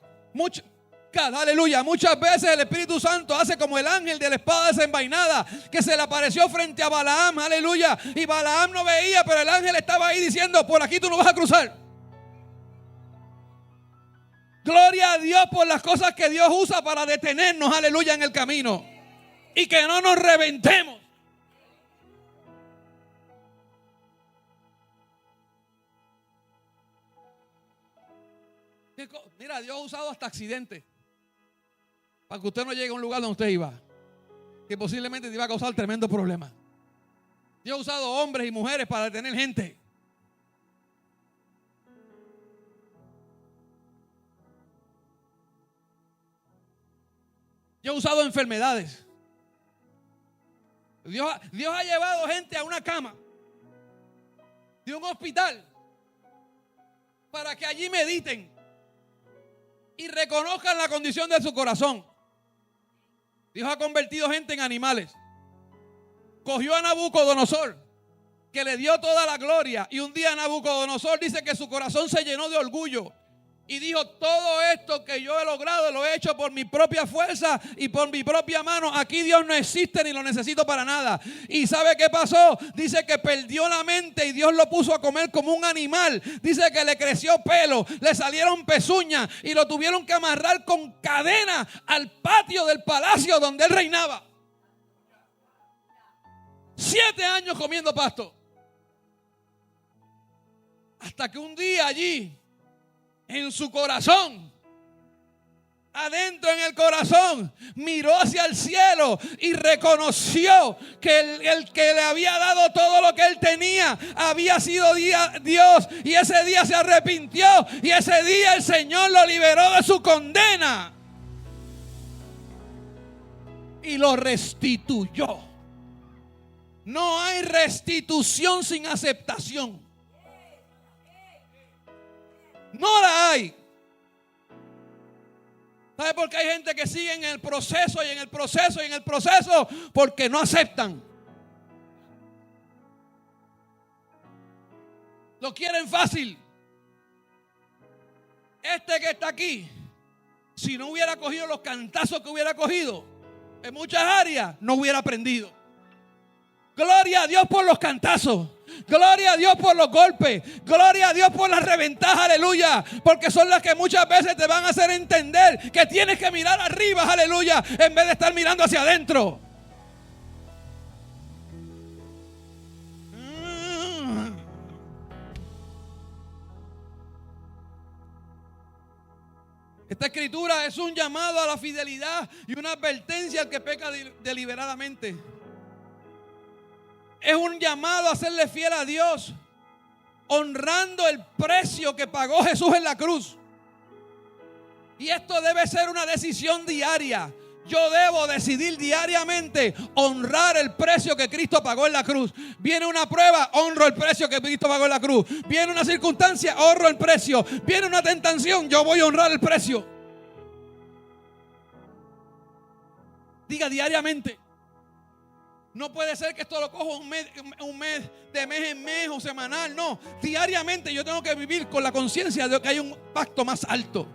Aleluya. Muchas veces el Espíritu Santo hace como el ángel de la espada desenvainada que se le apareció frente a Balaam, aleluya. Y Balaam no veía, pero el ángel estaba ahí diciendo, por aquí tú no vas a cruzar. Gloria a Dios por las cosas que Dios usa para detenernos, aleluya, en el camino. Y que no nos reventemos. Mira, Dios ha usado hasta accidentes para que usted no llegue a un lugar donde usted iba, que posiblemente te iba a causar tremendo problema. Dios ha usado hombres y mujeres para detener gente. Dios ha usado enfermedades. Dios ha llevado gente a una cama de un hospital para que allí mediten y reconozcan la condición de su corazón. Dios ha convertido gente en animales. Cogió a Nabucodonosor, que le dio toda la gloria, y un día Nabucodonosor dice que su corazón se llenó de orgullo y dijo, todo esto que yo he logrado lo he hecho por mi propia fuerza y por mi propia mano. Aquí Dios no existe ni lo necesito para nada. ¿Y sabe qué pasó? Dice que perdió la mente y Dios lo puso a comer como un animal. Dice que le creció pelo, le salieron pezuñas y lo tuvieron que amarrar con cadena al patio del palacio donde él reinaba. 7 años comiendo pasto. Hasta que un día allí, en su corazón, adentro en el corazón, miró hacia el cielo y reconoció que el que le había dado todo lo que él tenía había sido Dios, y ese día se arrepintió y ese día el Señor lo liberó de su condena y lo restituyó. No hay restitución sin aceptación. No la hay. ¿Sabe por qué hay gente que sigue en el proceso y en el proceso y en el proceso? Porque no aceptan. Lo quieren fácil. Este que está aquí, si no hubiera cogido los cantazos que hubiera cogido en muchas áreas, no hubiera aprendido. Gloria a Dios por los cantazos. Gloria a Dios por los golpes. Gloria a Dios por las reventajas, aleluya. Porque son las que muchas veces te van a hacer entender que tienes que mirar arriba, aleluya, en vez de estar mirando hacia adentro. Esta escritura es un llamado a la fidelidad y una advertencia al que peca deliberadamente. Es un llamado a serle fiel a Dios, honrando el precio que pagó Jesús en la cruz. Y esto debe ser una decisión diaria. Yo debo decidir diariamente honrar el precio que Cristo pagó en la cruz. Viene una prueba, honro el precio que Cristo pagó en la cruz. Viene una circunstancia, honro el precio. Viene una tentación, yo voy a honrar el precio. Diga diariamente. No puede ser que esto lo cojo un mes, de mes en mes o semanal. No, diariamente yo tengo que vivir con la conciencia de que hay un pacto más alto.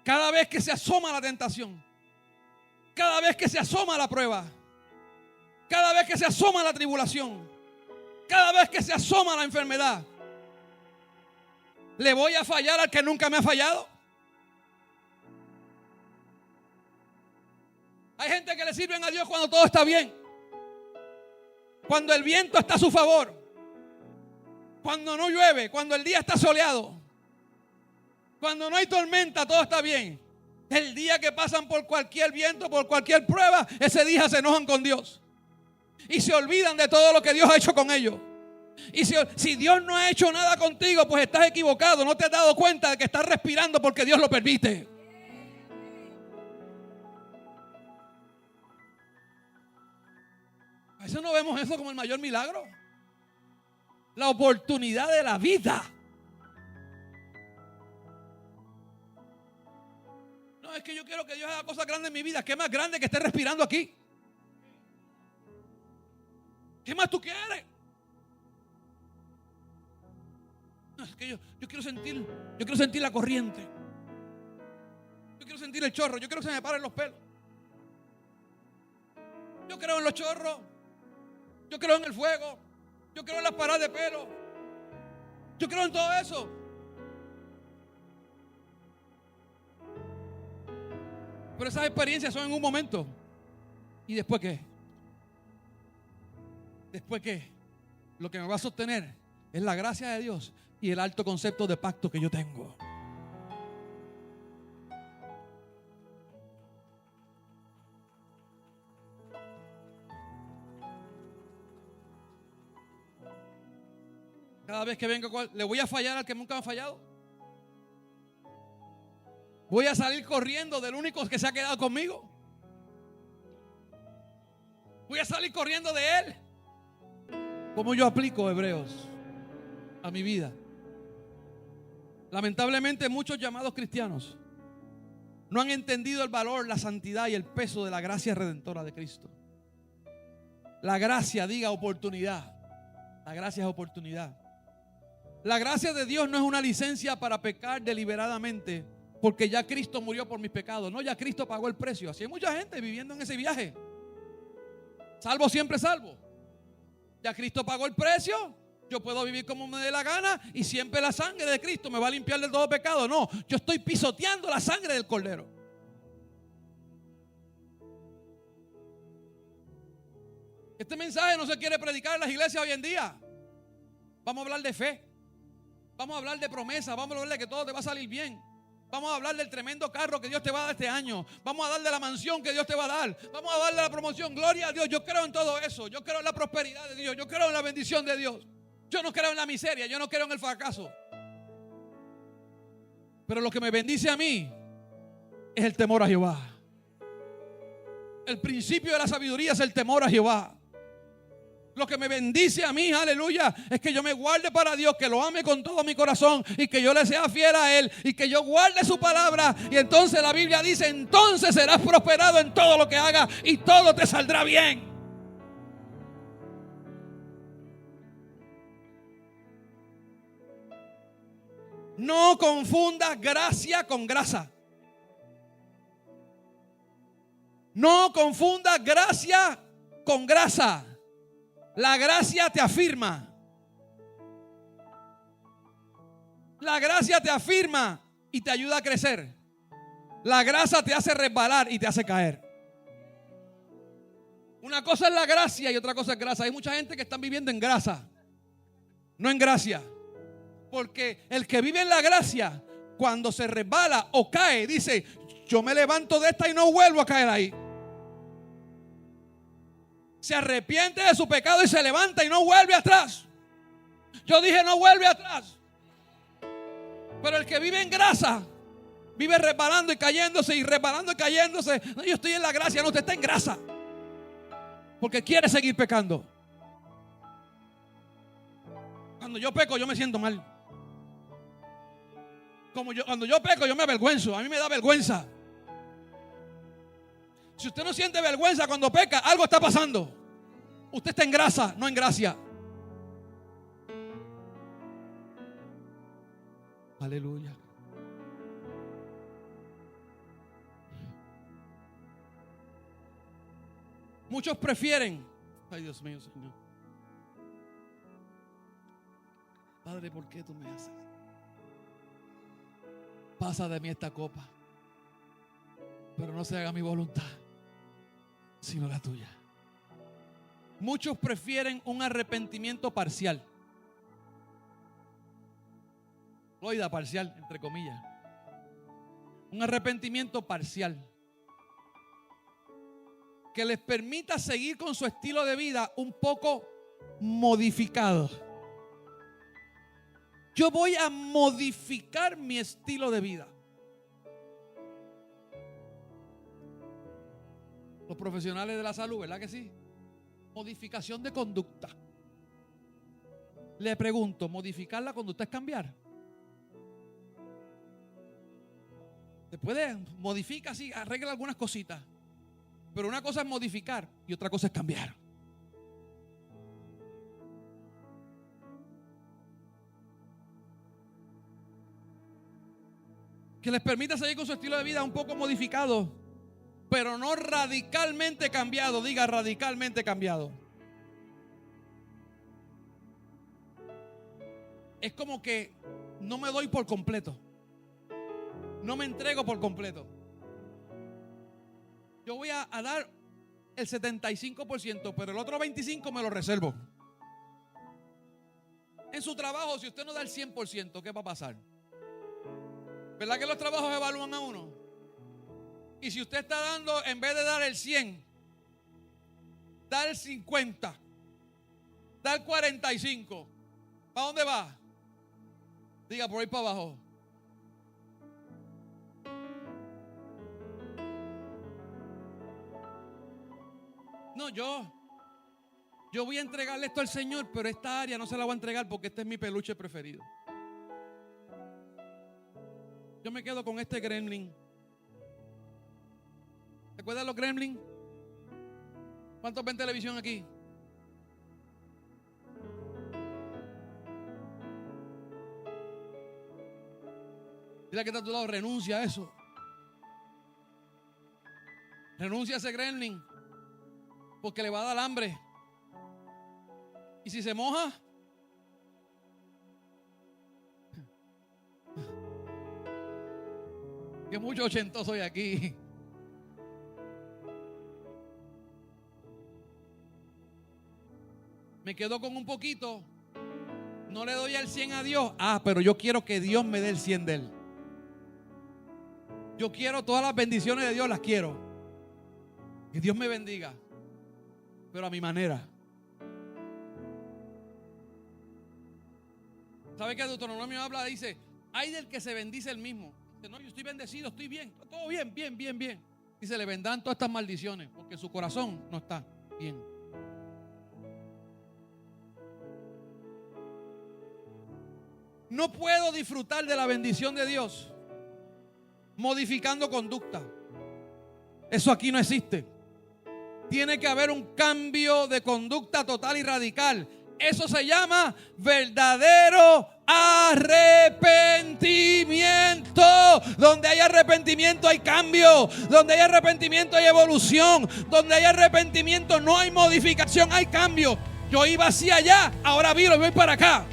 Cada vez que se asoma la tentación, cada vez que se asoma la prueba, cada vez que se asoma la tribulación, cada vez que se asoma la enfermedad, ¿le voy a fallar al que nunca me ha fallado? Hay gente que le sirven a Dios cuando todo está bien, cuando el viento está a su favor, cuando no llueve, cuando el día está soleado, cuando no hay tormenta, todo está bien. El día que pasan por cualquier viento, por cualquier prueba, ese día se enojan con Dios y se olvidan de todo lo que Dios ha hecho con ellos. Y si Dios no ha hecho nada contigo, pues estás equivocado. No te has dado cuenta de que estás respirando porque Dios lo permite. A veces no vemos eso como el mayor milagro. La oportunidad de la vida. No, es que yo quiero que Dios haga cosas grandes en mi vida. ¿Qué más grande que esté respirando aquí? ¿Qué más tú quieres? No, es que yo quiero sentir la corriente. Yo quiero sentir el chorro. Yo quiero que se me paren los pelos. Yo creo en los chorros. Yo creo en el fuego. Yo creo en las paradas de pelo. Yo creo en todo eso. Pero esas experiencias son en un momento. ¿Y después qué? ¿Después qué? Lo que me va a sostener es la gracia de Dios y el alto concepto de pacto que yo tengo. Cada vez que vengo, ¿le voy a fallar al que nunca me ha fallado? ¿Voy a salir corriendo del único que se ha quedado conmigo? ¿Voy a salir corriendo de él? ¿Cómo yo aplico Hebreos a mi vida? Lamentablemente muchos llamados cristianos no han entendido el valor, la santidad y el peso de la gracia redentora de Cristo. La gracia, diga oportunidad. La gracia es oportunidad. La gracia de Dios no es una licencia para pecar deliberadamente, porque ya Cristo murió por mis pecados. No, ya Cristo pagó el precio. Así hay mucha gente viviendo en ese viaje. Salvo siempre salvo. Ya Cristo pagó el precio. Yo puedo vivir como me dé la gana y siempre la sangre de Cristo me va a limpiar de todo pecado. No, yo estoy pisoteando la sangre del Cordero. Este mensaje no se quiere predicar en las iglesias hoy en día. Vamos a hablar de fe. Vamos a hablar de promesa. Vamos a hablar de que todo te va a salir bien. Vamos a hablar del tremendo carro que Dios te va a dar este año. Vamos a hablar de la mansión que Dios te va a dar. Vamos a darle la promoción. Gloria a Dios. Yo creo en todo eso. Yo creo en la prosperidad de Dios. Yo creo en la bendición de Dios. Yo no creo en la miseria. Yo no creo en el fracaso. Pero lo que me bendice a mí es el temor a Jehová. El principio de la sabiduría es el temor a Jehová. Lo que me bendice a mí, aleluya, es que yo me guarde para Dios, que lo ame con todo mi corazón y que yo le sea fiel a Él y que yo guarde su palabra. Y entonces la Biblia dice, entonces serás prosperado en todo lo que hagas y todo te saldrá bien. No confundas gracia con grasa. No confundas gracia con grasa. La gracia te afirma. La gracia te afirma y te ayuda a crecer. La grasa te hace resbalar y te hace caer. Una cosa es la gracia y otra cosa es grasa. Hay mucha gente que está viviendo en grasa, no en gracia. Porque el que vive en la gracia, cuando se resbala o cae, dice: yo me levanto de esta y no vuelvo a caer ahí. Se arrepiente de su pecado y se levanta y no vuelve atrás. Yo dije: no vuelve atrás. Pero el que vive en grasa vive resbalando y cayéndose y resbalando y cayéndose. No, yo estoy en la gracia. No, usted está en grasa porque quiere seguir pecando. Cuando yo peco, yo me siento mal. Cuando yo peco, yo me avergüenzo. A mí me da vergüenza. Si usted no siente vergüenza cuando peca, algo está pasando. Usted está en grasa, no en gracia. Aleluya. Muchos prefieren, ay Dios mío, Señor. Padre, ¿por qué tú me haces? Pasa de mí esta copa, pero no se haga mi voluntad, sino la tuya. Muchos prefieren un arrepentimiento parcial. Oiga, parcial, entre comillas. Un arrepentimiento parcial que les permita seguir con su estilo de vida un poco modificado. Yo voy a modificar mi estilo de vida. Los profesionales de la salud, ¿verdad que sí? Modificación de conducta. Le pregunto, ¿modificar la conducta es cambiar? Se puede, modifica así, arregla algunas cositas. Pero una cosa es modificar y otra cosa es cambiar. Que les permita seguir con su estilo de vida un poco modificado, pero no radicalmente cambiado. Diga, radicalmente cambiado. Es como que no me doy por completo. No me entrego por completo. Yo voy a dar el 75%, pero el otro 25% me lo reservo. En su trabajo, si usted no da el 100%, ¿qué va a pasar? ¿Verdad que los trabajos evalúan a uno? Y si usted está dando, en vez de dar el 100, da el 50, da el 45, ¿para dónde va? Diga, por ahí para abajo. No, yo voy a entregarle esto al Señor, pero esta área no se la voy a entregar porque este es mi peluche preferido. Yo me quedo con este gremlin. ¿Recuerdan los gremlins? ¿Cuántos ven televisión aquí? Dile que está a tu lado, renuncia a eso. Renuncia a ese gremlin, porque le va a dar hambre. Y si se moja, que mucho ochentoso hoy aquí. Me quedo con un poquito. No le doy el 100 a Dios. Pero yo quiero que Dios me dé el 100 de Él. Yo quiero todas las bendiciones de Dios, las quiero. Que Dios me bendiga, pero a mi manera. ¿Sabe qué Deuteronomio habla? Dice, hay del que se bendice el mismo. Dice, no, yo estoy bendecido, estoy bien, todo bien, bien, bien, bien. Dice, le vendrán todas estas maldiciones, porque su corazón no está bien. No puedo disfrutar de la bendición de Dios modificando conducta. Eso aquí no existe. Tiene que haber un cambio de conducta total y radical. Eso se llama verdadero arrepentimiento. Donde hay arrepentimiento hay cambio. Donde hay arrepentimiento hay evolución. Donde hay arrepentimiento no hay modificación, hay cambio. Yo iba hacia allá, ahora viro y voy para acá.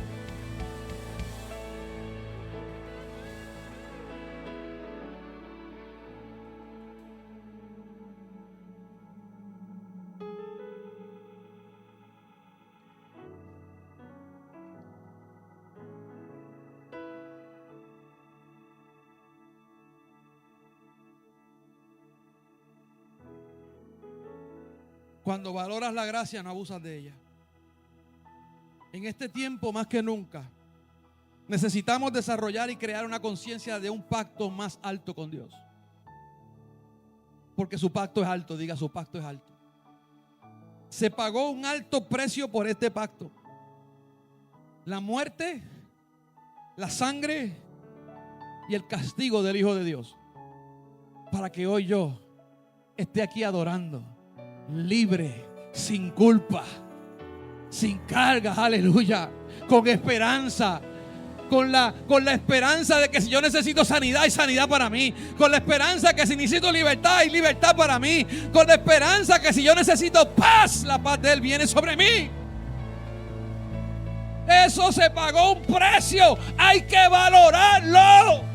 Cuando valoras la gracia, no abusas de ella. En este tiempo, más que nunca, necesitamos desarrollar y crear una conciencia de un pacto más alto con Dios. Porque su pacto es alto, diga, su pacto es alto. Se pagó un alto precio por este pacto. La muerte, la sangre y el castigo del Hijo de Dios. Para que hoy yo esté aquí adorando, libre, sin culpa, sin cargas, aleluya, con esperanza, con la esperanza de que si yo necesito sanidad, hay sanidad para mí, con la esperanza que si necesito libertad, hay libertad para mí, con la esperanza que si yo necesito paz, la paz de Él viene sobre mí. Eso se pagó un precio, hay que valorarlo.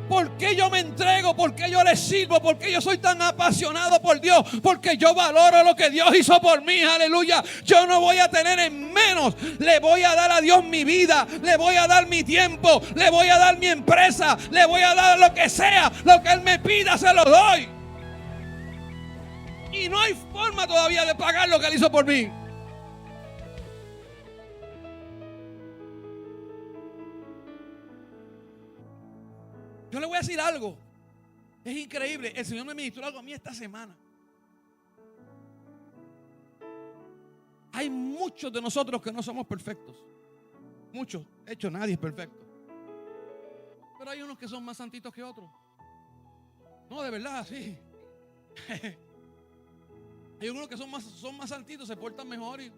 ¿Por qué yo me entrego? ¿Por qué yo le sirvo? ¿Por qué yo soy tan apasionado por Dios? Porque yo valoro lo que Dios hizo por mí, aleluya. Yo no voy a tener en menos. Le voy a dar a Dios mi vida, le voy a dar mi tiempo, le voy a dar mi empresa, le voy a dar lo que sea, lo que Él me pida se lo doy. Y no hay forma todavía de pagar lo que Él hizo por mí. Yo le voy a decir algo. Es increíble. El Señor me ministró algo a mí esta semana. Hay muchos de nosotros que no somos perfectos. Muchos. De hecho, nadie es perfecto. Pero hay unos que son más santitos que otros. No, de verdad, sí. Hay unos que son más santitos, se portan mejor. Y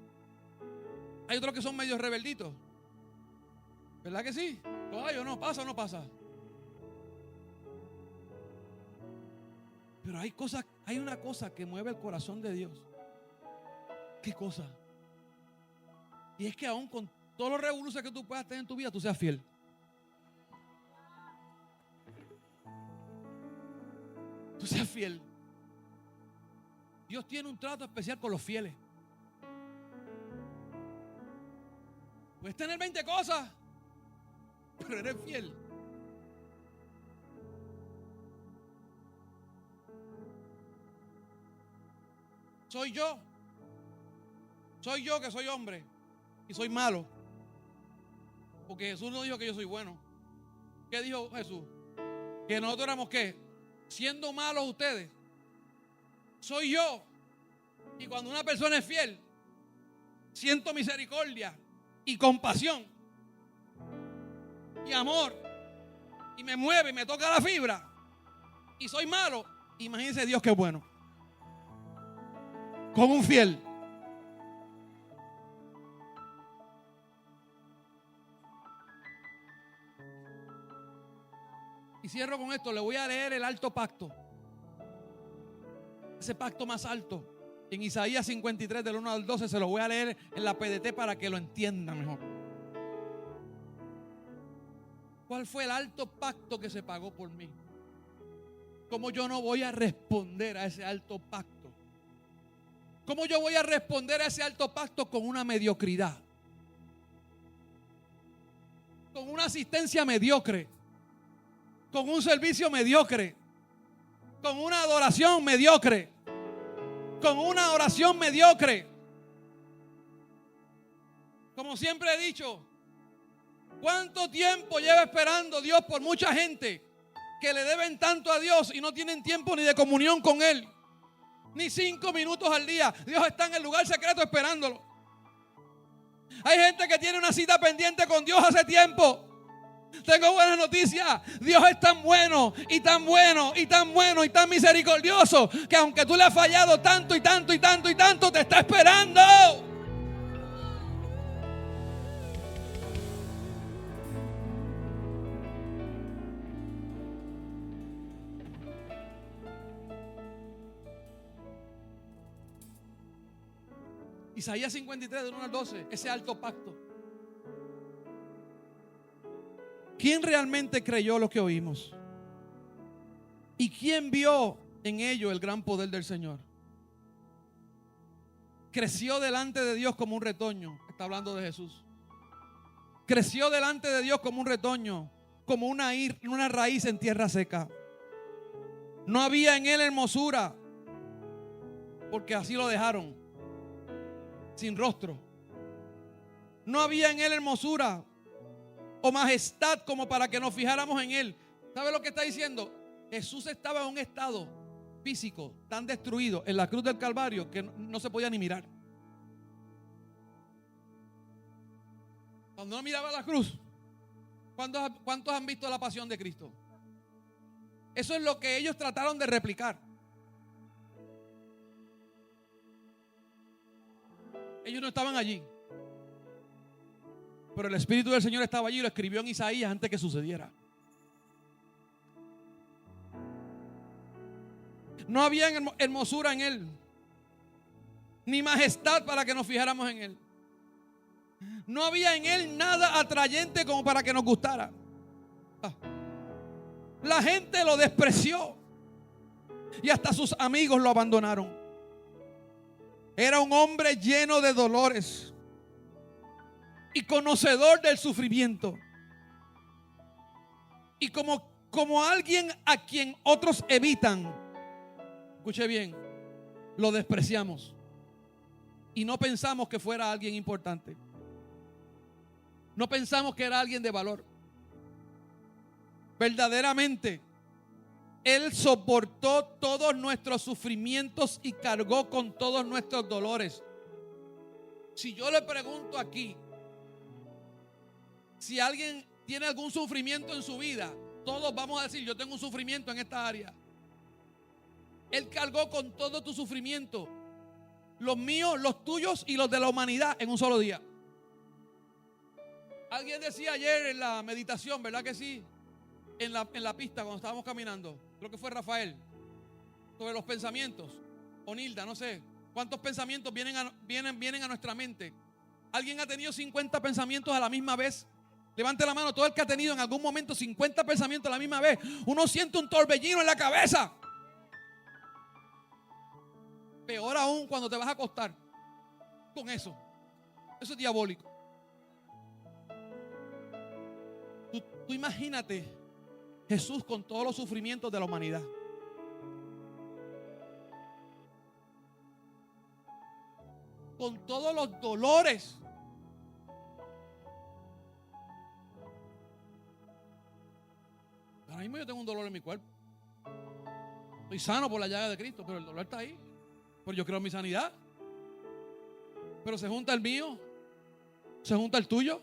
hay otros que son medio rebelditos. ¿Verdad que sí? Ay, no, ¿pasa o no pasa? Pero hay una cosa que mueve el corazón de Dios. ¿Qué cosa? Y es que aún con todos los revoluciones que tú puedas tener en tu vida, tú seas fiel. Tú seas fiel. Dios tiene un trato especial con los fieles. Puedes tener 20 cosas, pero eres fiel. Soy yo que soy hombre y soy malo, porque Jesús no dijo que yo soy bueno. ¿Qué dijo Jesús? Que nosotros éramos ¿qué? Siendo malos ustedes. Soy yo. Y cuando una persona es fiel, siento misericordia y compasión y amor, y me mueve y me toca la fibra, y soy malo. Imagínense Dios que es bueno con un fiel. Y cierro con esto. Le voy a leer el alto pacto, ese pacto más alto, en Isaías 53 del 1 al 12. Se lo voy a leer en la PDT para que lo entiendan mejor. ¿Cuál fue el alto pacto que se pagó por mí? ¿Cómo yo no voy a responder a ese alto pacto? ¿Cómo yo voy a responder a ese alto pacto con una mediocridad? Con una asistencia mediocre, con un servicio mediocre, con una adoración mediocre, con una oración mediocre. Como siempre he dicho, ¿cuánto tiempo lleva esperando Dios por mucha gente que le deben tanto a Dios y no tienen tiempo ni de comunión con Él? Ni 5 minutos al día. Dios está en el lugar secreto esperándolo. Hay gente que tiene una cita pendiente con Dios hace tiempo. Tengo buenas noticias. Dios es tan bueno y tan bueno y tan bueno y tan misericordioso que aunque tú le has fallado tanto y tanto y tanto y tanto, te está esperando. Isaías 53, del 1 al 12, ese alto pacto. ¿Quién realmente creyó lo que oímos? ¿Y quién vio en ello el gran poder del Señor? Creció delante de Dios como un retoño. Está hablando de Jesús. Creció delante de Dios como un retoño, como una raíz en tierra seca. No había en él hermosura, porque así lo dejaron, sin rostro. No había en él hermosura o majestad como para que nos fijáramos en él. ¿Sabe lo que está diciendo? Jesús estaba en un estado físico tan destruido en la cruz del Calvario que no se podía ni mirar. Cuando no miraba la cruz, ¿cuántos han visto la pasión de Cristo? Eso es lo que ellos trataron de replicar. Ellos no estaban allí, pero el Espíritu del Señor estaba allí y lo escribió en Isaías antes que sucediera. No había hermosura en él, ni majestad para que nos fijáramos en él. No había en él nada atrayente como para que nos gustara. La gente lo despreció y hasta sus amigos lo abandonaron. Era un hombre lleno de dolores y conocedor del sufrimiento. Y como alguien a quien otros evitan, escuche bien, lo despreciamos y no pensamos que fuera alguien importante. No pensamos que era alguien de valor. Verdaderamente, Él soportó todos nuestros sufrimientos y cargó con todos nuestros dolores. Si yo le pregunto aquí, si alguien tiene algún sufrimiento en su vida, todos vamos a decir, yo tengo un sufrimiento en esta área. Él cargó con todo tu sufrimiento, los míos, los tuyos y los de la humanidad en un solo día. Alguien decía ayer en la meditación, ¿verdad que sí? En la pista cuando estábamos caminando, creo que fue Rafael, sobre los pensamientos, o Nilda, no sé cuántos pensamientos vienen a nuestra mente. ¿Alguien ha tenido 50 pensamientos a la misma vez? Levante la mano, todo el que ha tenido en algún momento 50 pensamientos a la misma vez. Uno siente un torbellino en la cabeza. Peor aún cuando te vas a acostar con eso. Eso es diabólico. Tú imagínate Jesús con todos los sufrimientos de la humanidad. Con todos los dolores. Ahora mismo yo tengo un dolor en mi cuerpo. Estoy sano por la llaga de Cristo, pero el dolor está ahí. Pero yo creo en mi sanidad. Pero se junta el mío, se junta el tuyo,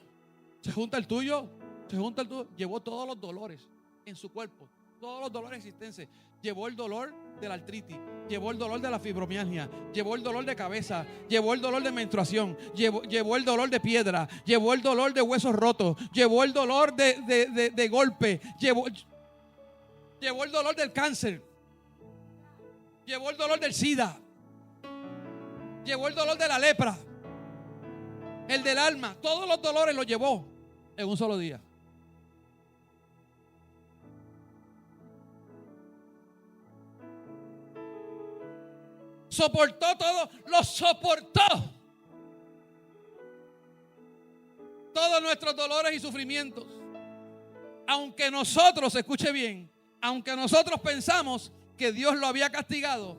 se junta el tuyo, se junta el tuyo. Llevó todos los dolores en su cuerpo, todos los dolores existentes. Llevó el dolor de la artritis, llevó el dolor de la fibromialgia, llevó el dolor de cabeza, llevó el dolor de menstruación, llevó el dolor de piedra, llevó el dolor de huesos rotos, llevó el dolor de golpe, llevó el dolor del cáncer, llevó el dolor del SIDA, llevó el dolor de la lepra, el del alma. Todos los dolores los llevó en un solo día. Soportó todo, lo soportó. Todos nuestros dolores y sufrimientos. Aunque nosotros, escuche bien, aunque nosotros pensamos que Dios lo había castigado,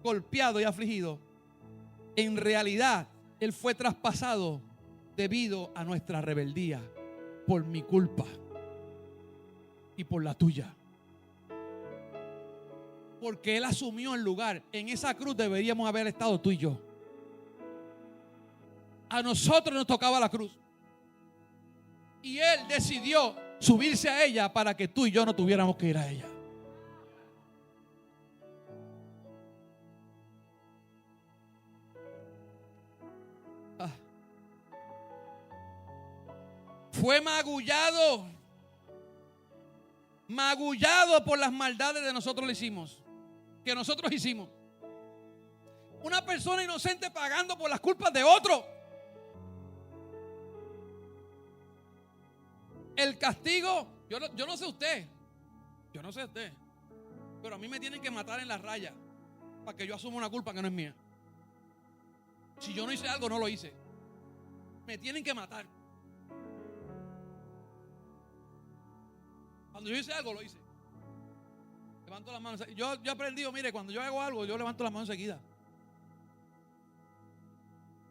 golpeado y afligido, en realidad Él fue traspasado debido a nuestra rebeldía, por mi culpa y por la tuya. Porque Él asumió el lugar. En esa cruz deberíamos haber estado tú y yo. A nosotros nos tocaba la cruz. Y Él decidió subirse a ella para que tú y yo no tuviéramos que ir a ella. Fue magullado por las maldades que nosotros hicimos. Una persona inocente pagando por las culpas de otro. El castigo, yo no sé usted, pero a mí me tienen que matar en la raya para que yo asuma una culpa que no es mía. Si yo no hice algo, no lo hice. Me tienen que matar. Cuando yo hice algo, lo hice. Levanto las manos. Yo he aprendido, mire, cuando yo hago algo, yo levanto las manos enseguida.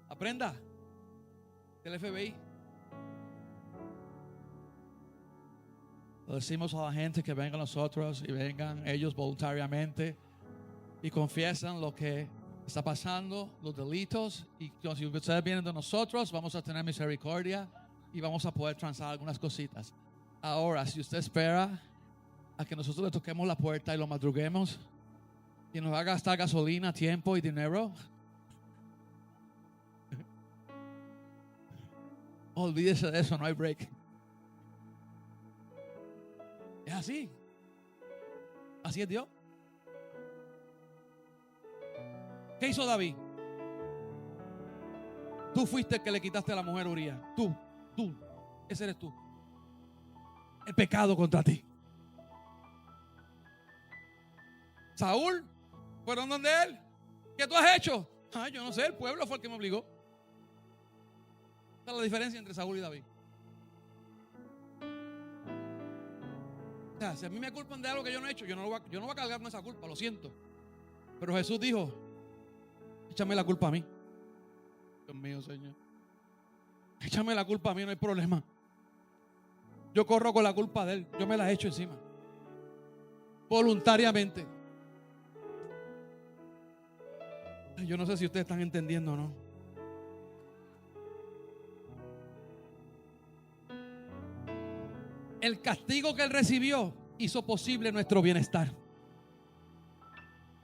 Aprenda. El FBI. Lo decimos a la gente que vengan nosotros y vengan ellos voluntariamente y confiesan lo que está pasando, los delitos. Y si ustedes vienen de nosotros, vamos a tener misericordia y vamos a poder transar algunas cositas. Ahora, si usted espera a que nosotros le toquemos la puerta y lo madruguemos y nos va a gastar gasolina, tiempo y dinero, olvídese de eso, no hay break. Es así. Así es Dios. ¿Qué hizo David? Tú fuiste el que le quitaste a la mujer Urías. Tú. Ese eres tú. El pecado contra ti. Saúl, fueron donde él. ¿Qué tú has hecho? Yo no sé, el pueblo fue el que me obligó. Esa es la diferencia entre Saúl y David. O sea, si a mí me culpan de algo que yo no he hecho, yo no voy a cargar con esa culpa, lo siento. Pero Jesús dijo, échame la culpa a mí. Dios mío, Señor. Échame la culpa a mí, no hay problema. Yo corro con la culpa de él, yo me la echo encima. Voluntariamente. Yo no sé si ustedes están entendiendo o no. El castigo que él recibió hizo posible nuestro bienestar.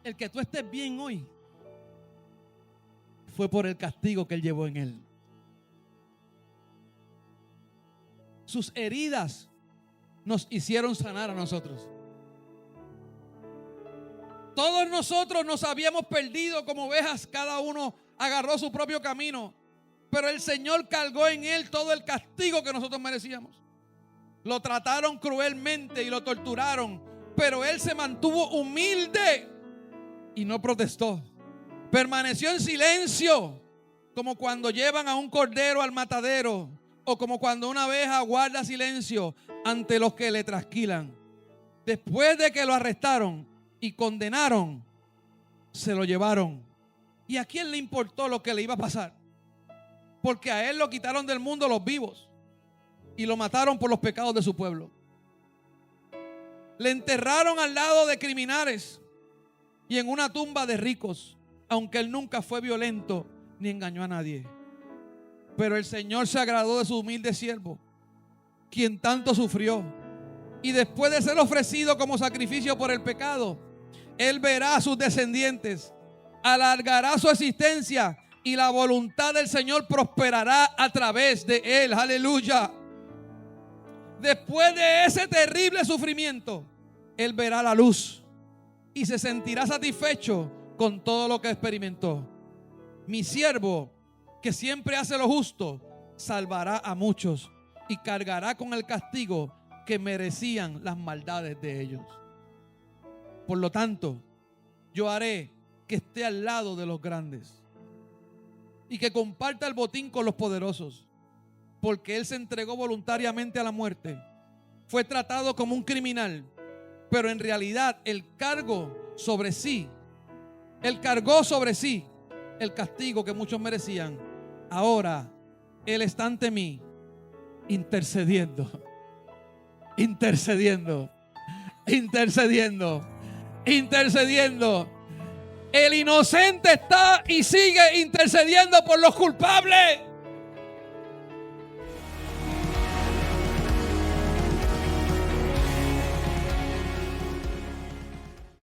El que tú estés bien hoy fue por el castigo que él llevó en él. Sus heridas nos hicieron sanar a nosotros. Todos nosotros nos habíamos perdido como ovejas, cada uno agarró su propio camino, pero el Señor cargó en él todo el castigo que nosotros merecíamos. Lo trataron cruelmente y lo torturaron, pero él se mantuvo humilde y no protestó. Permaneció en silencio, como cuando llevan a un cordero al matadero, o como cuando una abeja guarda silencio ante los que le trasquilan. Después de que lo arrestaron y condenaron, se lo llevaron. ¿Y a quién le importó lo que le iba a pasar? Porque a él lo quitaron del mundo los vivos y lo mataron por los pecados de su pueblo. Le enterraron al lado de criminales y en una tumba de ricos, aunque él nunca fue violento ni engañó a nadie. Pero el Señor se agradó de su humilde siervo, quien tanto sufrió. Y después de ser ofrecido como sacrificio por el pecado, él verá a sus descendientes, alargará su existencia y la voluntad del Señor prosperará a través de él. Aleluya. Después de ese terrible sufrimiento, él verá la luz y se sentirá satisfecho con todo lo que experimentó. Mi siervo, que siempre hace lo justo, salvará a muchos y cargará con el castigo que merecían las maldades de ellos. Por lo tanto, yo haré que esté al lado de los grandes y que comparta el botín con los poderosos, porque él se entregó voluntariamente a la muerte. Fue tratado como un criminal, pero en realidad él cargó sobre sí el castigo que muchos merecían. Ahora él está ante mí intercediendo. El inocente está y sigue intercediendo por los culpables.